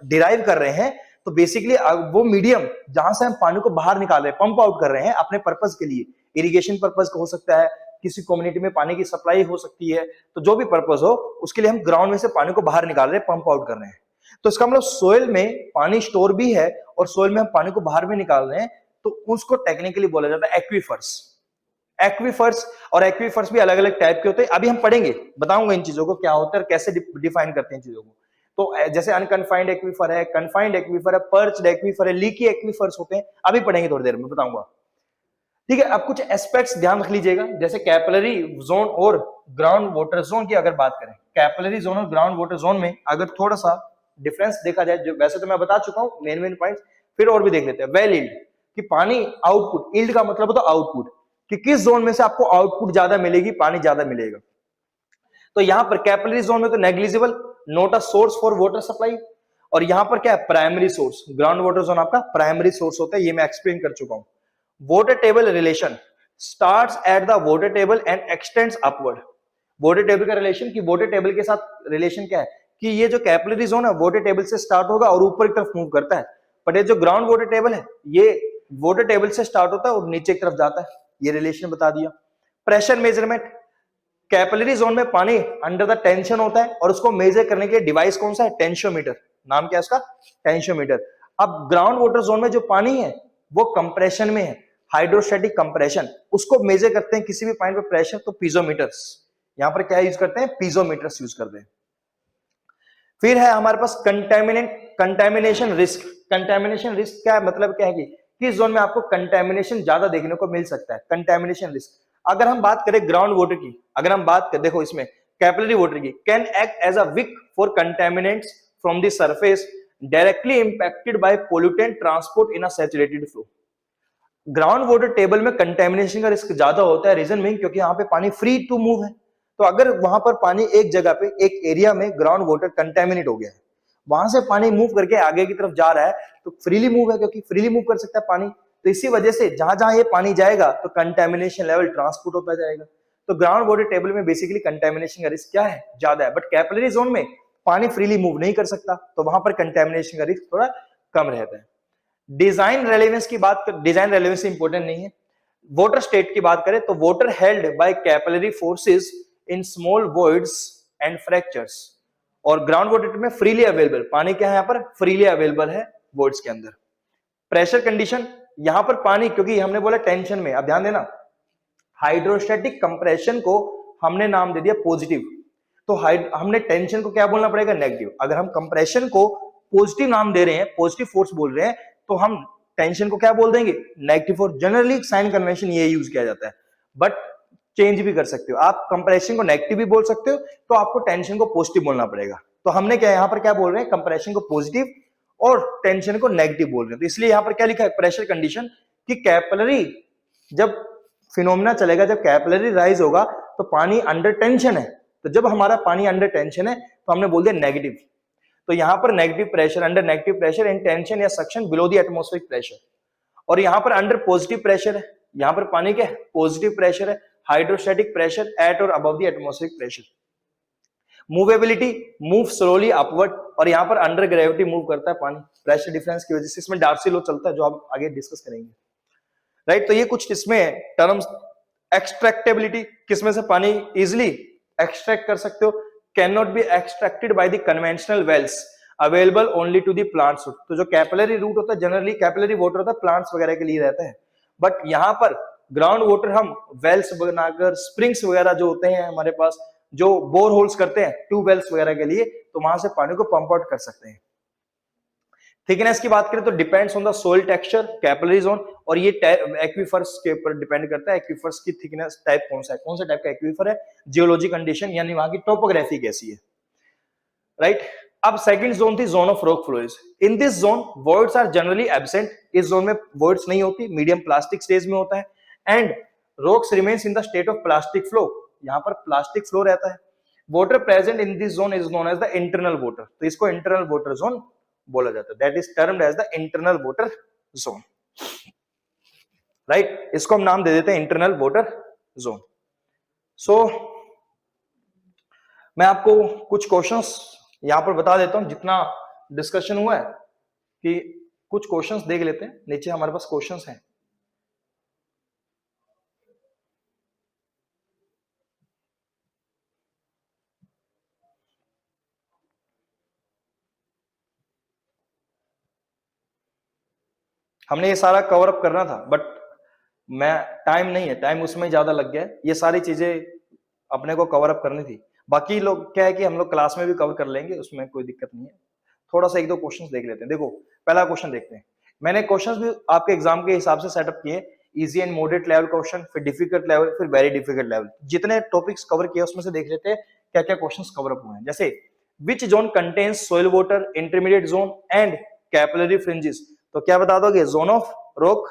[SPEAKER 1] डिराइव कर रहे हैं, तो बेसिकली वो मीडियम जहां से हम पानी को बाहर निकाल रहे हैं, पंप आउट कर रहे हैं अपने पर्पस के लिए, इरिगेशन पर्पस हो सकता है, किसी कम्युनिटी में पानी की सप्लाई हो सकती है, तो जो भी पर्पस हो उसके लिए हम ग्राउंड में से पानी को बाहर निकाल रहे हैं, पंप आउट कर रहे हैं। तो इसका मतलब सोइल में पानी स्टोर भी है और सोइल में हम पानी को बाहर भी निकाल रहे हैं, तो उसको टेक्निकली बोला जाता है एक्वीफर्स। एक्वीफर्स, और एक्वीफर्स भी अलग अलग टाइप के होते हैं, अभी हम पढ़ेंगे, बताऊंगा इन चीजों को क्या होता है और कैसे डिफाइन करते हैं चीजों को। तो जैसे अनकन्फाइंड एक्वीफर है, कन्फाइंड एक्वीफर है, पर्च्ड एक्वीफर है, लीकी एक्वीफर्स होते हैं, अभी पढ़ेंगे थोड़ी देर में बताऊंगा। ठीक है, अब कुछ एस्पेक्ट्स ध्यान रख लीजिएगा, जैसे कैपिलरी जोन और ग्राउंड वाटर जोन की अगर बात करें, कैपिलरी जोन और ग्राउंड वाटर जोन में अगर थोड़ा सा डिफरेंस देखा जाए, जो वैसे तो मैं बता चुका हूं मेन पॉइंट्स, फिर और भी देख लेते हैं। वेल यील्ड, कि पानी आउटपुट, यील्ड का मतलब होता है आउटपुट, कि किस जोन में से आपको आउटपुट ज्यादा मिलेगी, पानी ज्यादा मिलेगा। तो यहां पर कैपिलरी जोन में तो negligible, not a source for water supply, और यहां पर क्या है? Primary source. Ground water zone आपका प्राइमरी सोर्स होता है, ये मैं एक्सप्लेन कर चुका हूं। Water table relation starts at the water table and x tends upward. Water table का रिलेशन, कि वाटर टेबल के साथ रिलेशन क्या है कि ये जो कैपिलरी जोन है वाटर टेबल से स्टार्ट होगा और ऊपर की तरफ मूव करता है, बट ये जो ग्राउंड वाटर टेबल है ये वाटर टेबल से स्टार्ट होता है और नीचे की तरफ जाता है। ये रिलेशन बता दिया। प्रेशर मेजरमेंट, कैपिलरी जोन में पानी अंडर द टेंशन होता है और उसको मेजर करने के डिवाइस कौन सा है? टेंशियोमीटर। नाम क्या है उसका? टेंशियोमीटर। अब ग्राउंड वाटर जोन में जो पानी है वो कंप्रेशन में है, हाइड्रोस्टैटिक कंप्रेशन, उसको मेजर करते हैं किसी भी पॉइंट पे प्रेशर, तो पीजोमीटर्स। यहां पर क्या यूज करते हैं? पीजोमीटर्स यूज करते हैं। फिर है हमारे पास कंटेमिनेशन रिस्क। कंटेमिनेशन रिस्क क्या है? मतलब क्या है कि किस जोन में आपको कंटेमिनेशन ज्यादा देखने को मिल सकता है, कंटेमिनेशन रिस्क। अगर हम बात करें ग्राउंड वाटर की, अगर हम बात करें, देखो इसमें कैपिलरी वाटर की, can act as a wick for contaminants from the surface directly impacted by pollutant transport in a saturated flow. Ground water table में कंटेमिनेशन का रिस्क ज्यादा होता है, रीजन मीन क्योंकि यहाँ पे पानी फ्री टू मूव है। तो अगर वहां पर पानी एक जगह पे एक एरिया में ग्राउंड वाटर कंटेमिनेट हो गया है, वहां से पानी मूव करके आगे की तरफ जा रहा है तो फ्रीली मूव है, क्योंकि फ्रीली मूव कर सकता है पानी, तो इसी वजह से जहां जहां ये पानी जाएगा तो कंटेमिनेशन लेवल ट्रांसपोर्ट होता जाएगा। तो ग्राउंड वाटर टेबल में बेसिकली कंटेमिनेशन का रिस्क क्या है? ज्यादा है। बट कैपिलरी जोन में पानी फ्रीली मूव नहीं कर सकता, तो वहां पर कंटेमिनेशन का रिस्क थोड़ा कम रहता है। डिजाइन रेलेवेंस की बात कर, डिजाइन रेलेवेंस इंपॉर्टेंट नहीं है। वाटर स्टेट की बात करें तो water held by capillary forces in small voids and fractures, और ग्राउंड वाटर में फ्रीली अवेलेबल, पानी क्या है यहाँ पर? फ्रीली अवेलेबल है वॉइड्स के अंदर। प्रेशर कंडीशन, यहां पर पानी, क्योंकि हमने बोला टेंशन में, अब ध्यान देना, हाइड्रोस्टैटिक कंप्रेशन को हमने नाम दे दिया पॉजिटिव, तो हमने टेंशन को क्या बोलना पड़ेगा? नेगेटिव। अगर हम कंप्रेशन को पॉजिटिव नाम दे रहे हैं, पॉजिटिव फोर्स बोल रहे हैं, तो हम टेंशन को क्या बोल देंगे? Negative force. Generally sign convention ये यूज किया जाता है, बट चेंज भी कर सकते हो आप, कंप्रेशन को नेगेटिव भी बोल सकते हो, तो आपको टेंशन को पॉजिटिव बोलना पड़ेगा। तो हमने क्या यहां पर क्या बोल रहे हैं? कंप्रेशन को पॉजिटिव और टेंशन को नेगेटिव बोल रहे हैं। तो इसलिए यहां पर क्या लिखा है? प्रेशर कंडीशन, कि कैपिलरी जब फिनोमिना चलेगा, जब कैपिलरी राइज होगा तो पानी अंडर टेंशन है, तो जब हमारा पानी अंडर टेंशन है तो हमने बोल दिया नेगेटिव। तो यहां पर negative pressure, under negative pressure in tension या suction below the atmospheric pressure, और यहां पर अंडर पॉजिटिव प्रेशर है, यहां पर पानी क्या है? पॉजिटिव प्रेशर है, हाइड्रोस्टैटिक प्रेशर एट और above the atmospheric pressure. Movability, move slowly upward, और यहां पर अंडर ग्रेविटी मूव करता है पानी प्रेशर डिफरेंस की वजह से। इसमें डार्सी लॉ चलता है जो आप आगे डिस्कस करेंगे, राइट। तो ये कुछ इसमें टर्म्स। एक्सट्रैक्टेबिलिटी, किसमें से पानी इजिली एक्सट्रैक्ट कर सकते हो? Can not be extracted by the conventional wells available only to the plants. तो जो कैपिलरी रूट होता है, जनरली कैपिलरी वाटर होता है प्लांट्स वगैरह के लिए रहता है, बट यहां पर ग्राउंड वाटर हम वेल्स बनाकर, स्प्रिंग्स वगैरह जो होते हैं हमारे पास, जो बोर होल्स करते हैं ट्यूबवेल्स वगैरह के लिए, तो वहां से पानी को पंप आउट कर सकते हैं। थिकनेस की बात करें तो depends on the soil texture, capillary zone, और ये एक्वीफर्स के ऊपर डिपेंड करता है। एक्वीफर्स की थिकनेस टाइप कौन सा है, कौन सा टाइप का एक्वीफर है, जियोलॉजी कंडीशन यानी वहां की टोपोग्राफी कैसी है, राइट। अब सेकंड जोन थी zone of rock flows. In this zone voids are generally absent, इस जोन में वॉइड्स नहीं होती, मीडियम प्लास्टिक स्टेज में होता है, and rocks remains in the state of plastic flow, यहाँ पर प्लास्टिक फ्लो रहता है। Water present in this zone is known as the internal water, तो इसको इंटरनल वाटर जोन बोला जाता है, that is termed as the internal water zone, right. इसको हम नाम दे देते हैं इंटरनल वाटर जोन। सो मैं आपको कुछ क्वेश्चंस यहां पर बता देता हूं, जितना डिस्कशन हुआ है, कि कुछ क्वेश्चंस देख लेते हैं। नीचे हमारे पास क्वेश्चंस हैं। हमने ये सारा कवर अप करना था, बट मैं टाइम नहीं है, टाइम उसमें ज्यादा लग गया है, ये सारी चीजें अपने को कवर अप करनी थी। बाकी लोग क्या है कि हम लोग क्लास में भी कवर कर लेंगे, उसमें कोई दिक्कत नहीं है। थोड़ा सा एक दो क्वेश्चंस देख लेते हैं। देखो पहला क्वेश्चन देखते हैं। मैंने क्वेश्चंस भी आपके एग्जाम के हिसाब से सेटअप किए, easy and moderate level question, फिर डिफिकल्ट लेवल, फिर वेरी डिफिकल्ट लेवल। जितने टॉपिक्स कवर किए उसमें से देख लेते हैं क्या क्या क्वेश्चंस कवर अप हुए हैं। जैसे which zone contains soil water, intermediate zone and capillary fringes, तो क्या बता दोगे? Zone of rock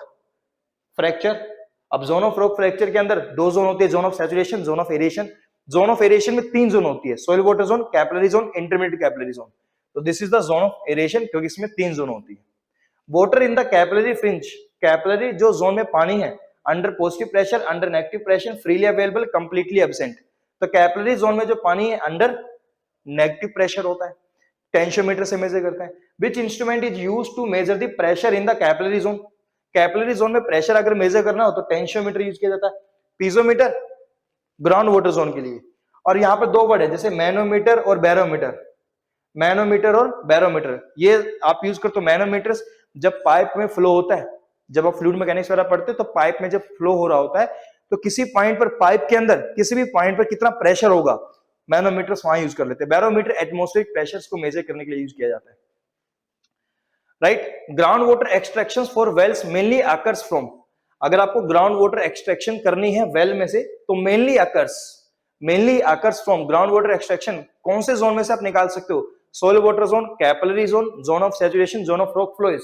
[SPEAKER 1] fracture. अब जोन ऑफ रॉक फ्रैक्चर के अंदर दो जोन होती है, zone of saturation, zone of aeration. Zone of aeration में तीन जोन होती है, soil water zone, capillary zone, intermediate capillary zone. तो this is the zone of aeration, क्योंकि इसमें तीन जोन होती है। Water in the capillary fringe, capillary जो जोन में पानी है, under positive pressure, under negative pressure, freely available, completely absent. तो कैपिलरी जोन में जो पानी है अंडर नेगेटिव प्रेशर होता है, टेंशियोमीटर से मेजर करते हैं। Which instrument is use to measure the pressure in the capillary zone, capillary zone में प्रेशर अगर मेजर करना हो तो टेंशियोमीटर यूज किया जाता है। पीजोमीटर ग्राउंड वाटर जोन के लिए। और यहाँ पर दो वर्ड है जैसे मैनोमीटर और बैरोमीटर, मैनोमीटर और बैरोमीटर, ये आप यूज करते हो। मैनोमीटर जब पाइप में फ्लो होता है, जब आप फ्लूइड मैकेनिक्स वगैरह पढ़ते हो तो पाइप में जब फ्लो हो रहा होता है तो किसी पॉइंट पर पाइप के अंदर किसी भी पॉइंट पर कितना प्रेशर होगा, मैनोमीटर्स वहां यूज कर लेते हैं। बैरोमीटर एटमॉस्फेरिक प्रेशर्स को मेजर करने के लिए यूज किया जाता है। Right, ground water extraction for wells mainly occurs from, अगर आपको ग्राउंड वाटर एक्सट्रैक्शन करनी है वेल में से तो mainly occurs from ground water extraction कौन से जोन में से आप निकाल सकते हो? Soil water zone, capillary zone, zone of saturation, zone of rock flows.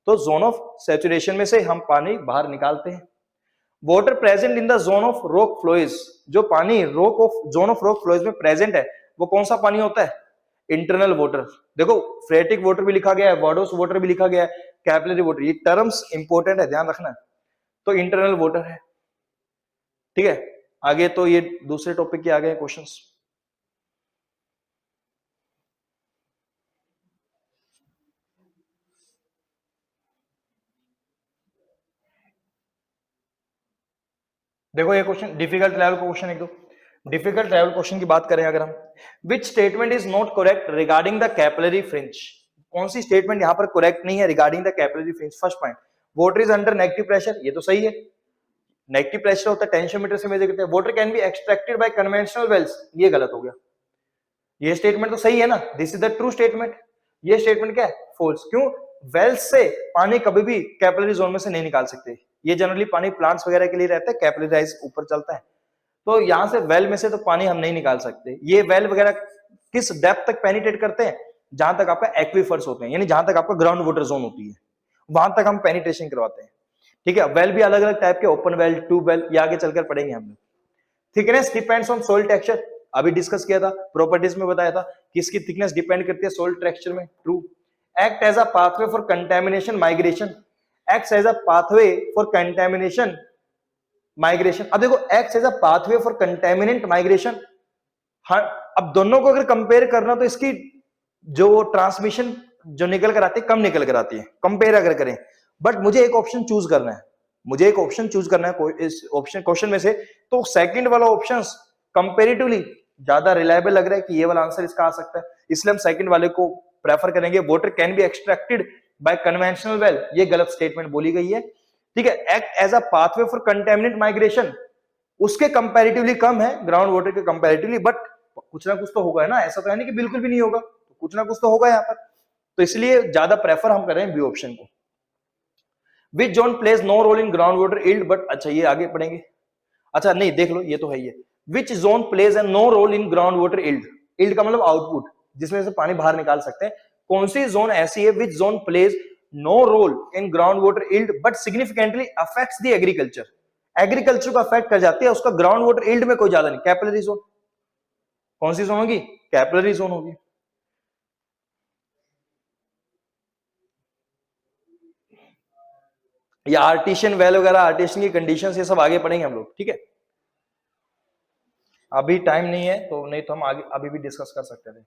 [SPEAKER 1] तो जोन ऑफ सैचुरेशन में से हम पानी बाहर निकालते हैं। Water present in the zone of rock flows, जो पानी जोन ऑफ रॉक फ्लोज में प्रेजेंट है वो कौन सा पानी होता है? Internal water. देखो फ्रेटिक वाटर भी लिखा गया है, वॉडोस वाटर भी लिखा गया है, कैपिलरी वाटर, ये टर्म्स इंपॉर्टेंट है, ध्यान रखना। तो इंटरनल वाटर है, ठीक है। आगे तो ये दूसरे टॉपिक के आगे क्वेश्चंस। देखो ये क्वेश्चन डिफिकल्ट लेवल का क्वेश्चन, एक दो डिफिकल्ट लेवल क्वेश्चन की बात करें अगर हम, which statement is not correct regarding the capillary fringe, कौन सी स्टेटमेंट यहां पर करेक्ट नहीं है regarding the capillary fringe? First point, water is under negative pressure, ये तो सही है, नेगेटिव प्रेशर होता है, टेंशियोमीटर से मेजर करते हैं। Water can be extracted by conventional wells, ये गलत हो गया। ये स्टेटमेंट तो सही है ना, this is the true statement. ये स्टेटमेंट क्या है? फॉल्स। क्यों? वेल्स से पानी कभी भी कैपिलरी जोन में से नहीं निकाल सकते, ये जनरली पानी प्लांट्स वगैरह के लिए रहता है, कैपिलराइज ऊपर चलता है, तो यहां से वेल में से तो पानी हम नहीं निकाल सकते। ये वेल वगैरह किस डेप्थ तक पेनिट्रेट करते हैं? जहां तक आपका एक्वीफर्स होते हैं, यानी जहां तक आपका ग्राउंड वाटर जोन होती है वहां तक हम पेनिट्रेशन करवाते हैं, ठीक है। वेल भी अलग अलग टाइप के, ओपन वेल, ट्यूब वेल, ये आगे चलकर पढ़ेंगे हम लोग। Thickness depends on soil texture, अभी डिस्कस किया था, प्रॉपर्टीज में बताया था कि इसकी थिकनेस डिपेंड करती है सॉइल टेक्सचर में, true. Act as a pathway for contamination migration, act as a pathway for contamination migration. अब देखो act as a pathway for contaminant migration, अब दोनों को अगर कंपेयर करना तो इसकी जो ट्रांसमिशन जो निकल कर आती है कम निकल कर आती है, कंपेयर अगर करें। बट मुझे एक ऑप्शन चूज करना है, मुझे एक ऑप्शन चूज करना है इस ऑप्शन क्वेश्चन में से, तो सेकंड वाला ऑप्शन कंपेरेटिवली ज्यादा रिलायबल लग रहा है कि ये वाला आंसर इसका आ सकता है, इसलिए हम सेकंड वाले को प्रेफर करेंगे। Water can be extracted by conventional well, ये गलत स्टेटमेंट बोली गई है, ठीक है। Act as a pathway for contaminant migration उसके कंपैरेटिवली कम है ग्राउंड वाटर के कंपैरेटिवली, बट कुछ ना कुछ तो होगा, है ना, ऐसा तो है नहीं कि बिल्कुल भी नहीं होगा, तो कुछ ना कुछ तो होगा यहाँ पर, तो इसलिए ज्यादा प्रेफर हम करें बी ऑप्शन को। Which zone plays no role in ground water yield, but अच्छा ये आगे पढ़ेंगे, अच्छा नहीं देख लो ये तो है ही है। Which zone plays an no role in ground water yield, yield का मतलब आउटपुट, जिसमें से पानी बाहर निकाल सकते हैं, कौन सी जोन ऐसी है which zone plays no role in ground water yield but significantly affects the agriculture, agriculture को अफेक्ट कर जाती है, उसका ग्राउंड वाटर इल्ड में कोई ज्यादा नहीं। कैपिलरी जोन, कौन सी जोन होगी? कैपिलरी जोन होगी। या आर्टिशियन वेल वगैरह, आर्टिशियन की कंडीशंस, ये सब आगे पढ़ेंगे हम लोग, ठीक है। अभी टाइम नहीं है तो, नहीं तो हम आगे अभी भी डिस्कस कर सकते थे।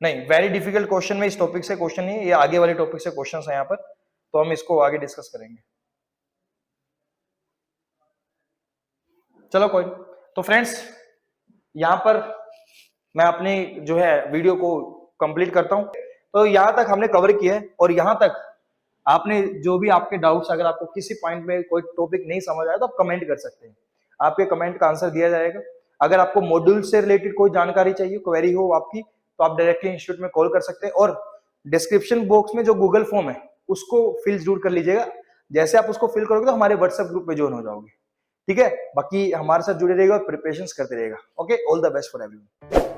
[SPEAKER 1] नहीं, वेरी डिफिकल्ट क्वेश्चन में इस टॉपिक से क्वेश्चन नहीं है, ये आगे वाले टॉपिक से क्वेश्चन है यहाँ पर, तो हम इसको आगे डिस्कस करेंगे। चलो कोई, तो फ्रेंड्स यहाँ पर मैं अपनी जो है वीडियो को कंप्लीट करता हूँ। तो यहाँ तक हमने कवर किया है, और यहाँ तक आपने जो भी आपके डाउट्स, अगर आपको किसी पॉइंट में कोई टॉपिक नहीं समझ आया तो आप कमेंट कर सकते हैं, आपके कमेंट का आंसर दिया जाएगा। अगर आपको मॉड्यूल से रिलेटेड कोई जानकारी चाहिए, क्वेरी हो आपकी, तो आप डायरेक्टली इंस्टीट्यूट में कॉल कर सकते हैं, और डिस्क्रिप्शन बॉक्स में जो गूगल फॉर्म है उसको फिल जरूर कर लीजिएगा। जैसे आप उसको फिल करोगे तो हमारे व्हाट्सएप ग्रुप में ज्वाइन हो जाओगे, ठीक है। बाकी हमारे साथ जुड़े रहेगा और प्रिपरेशंस करते रहेगा। Okay, all the best for everyone.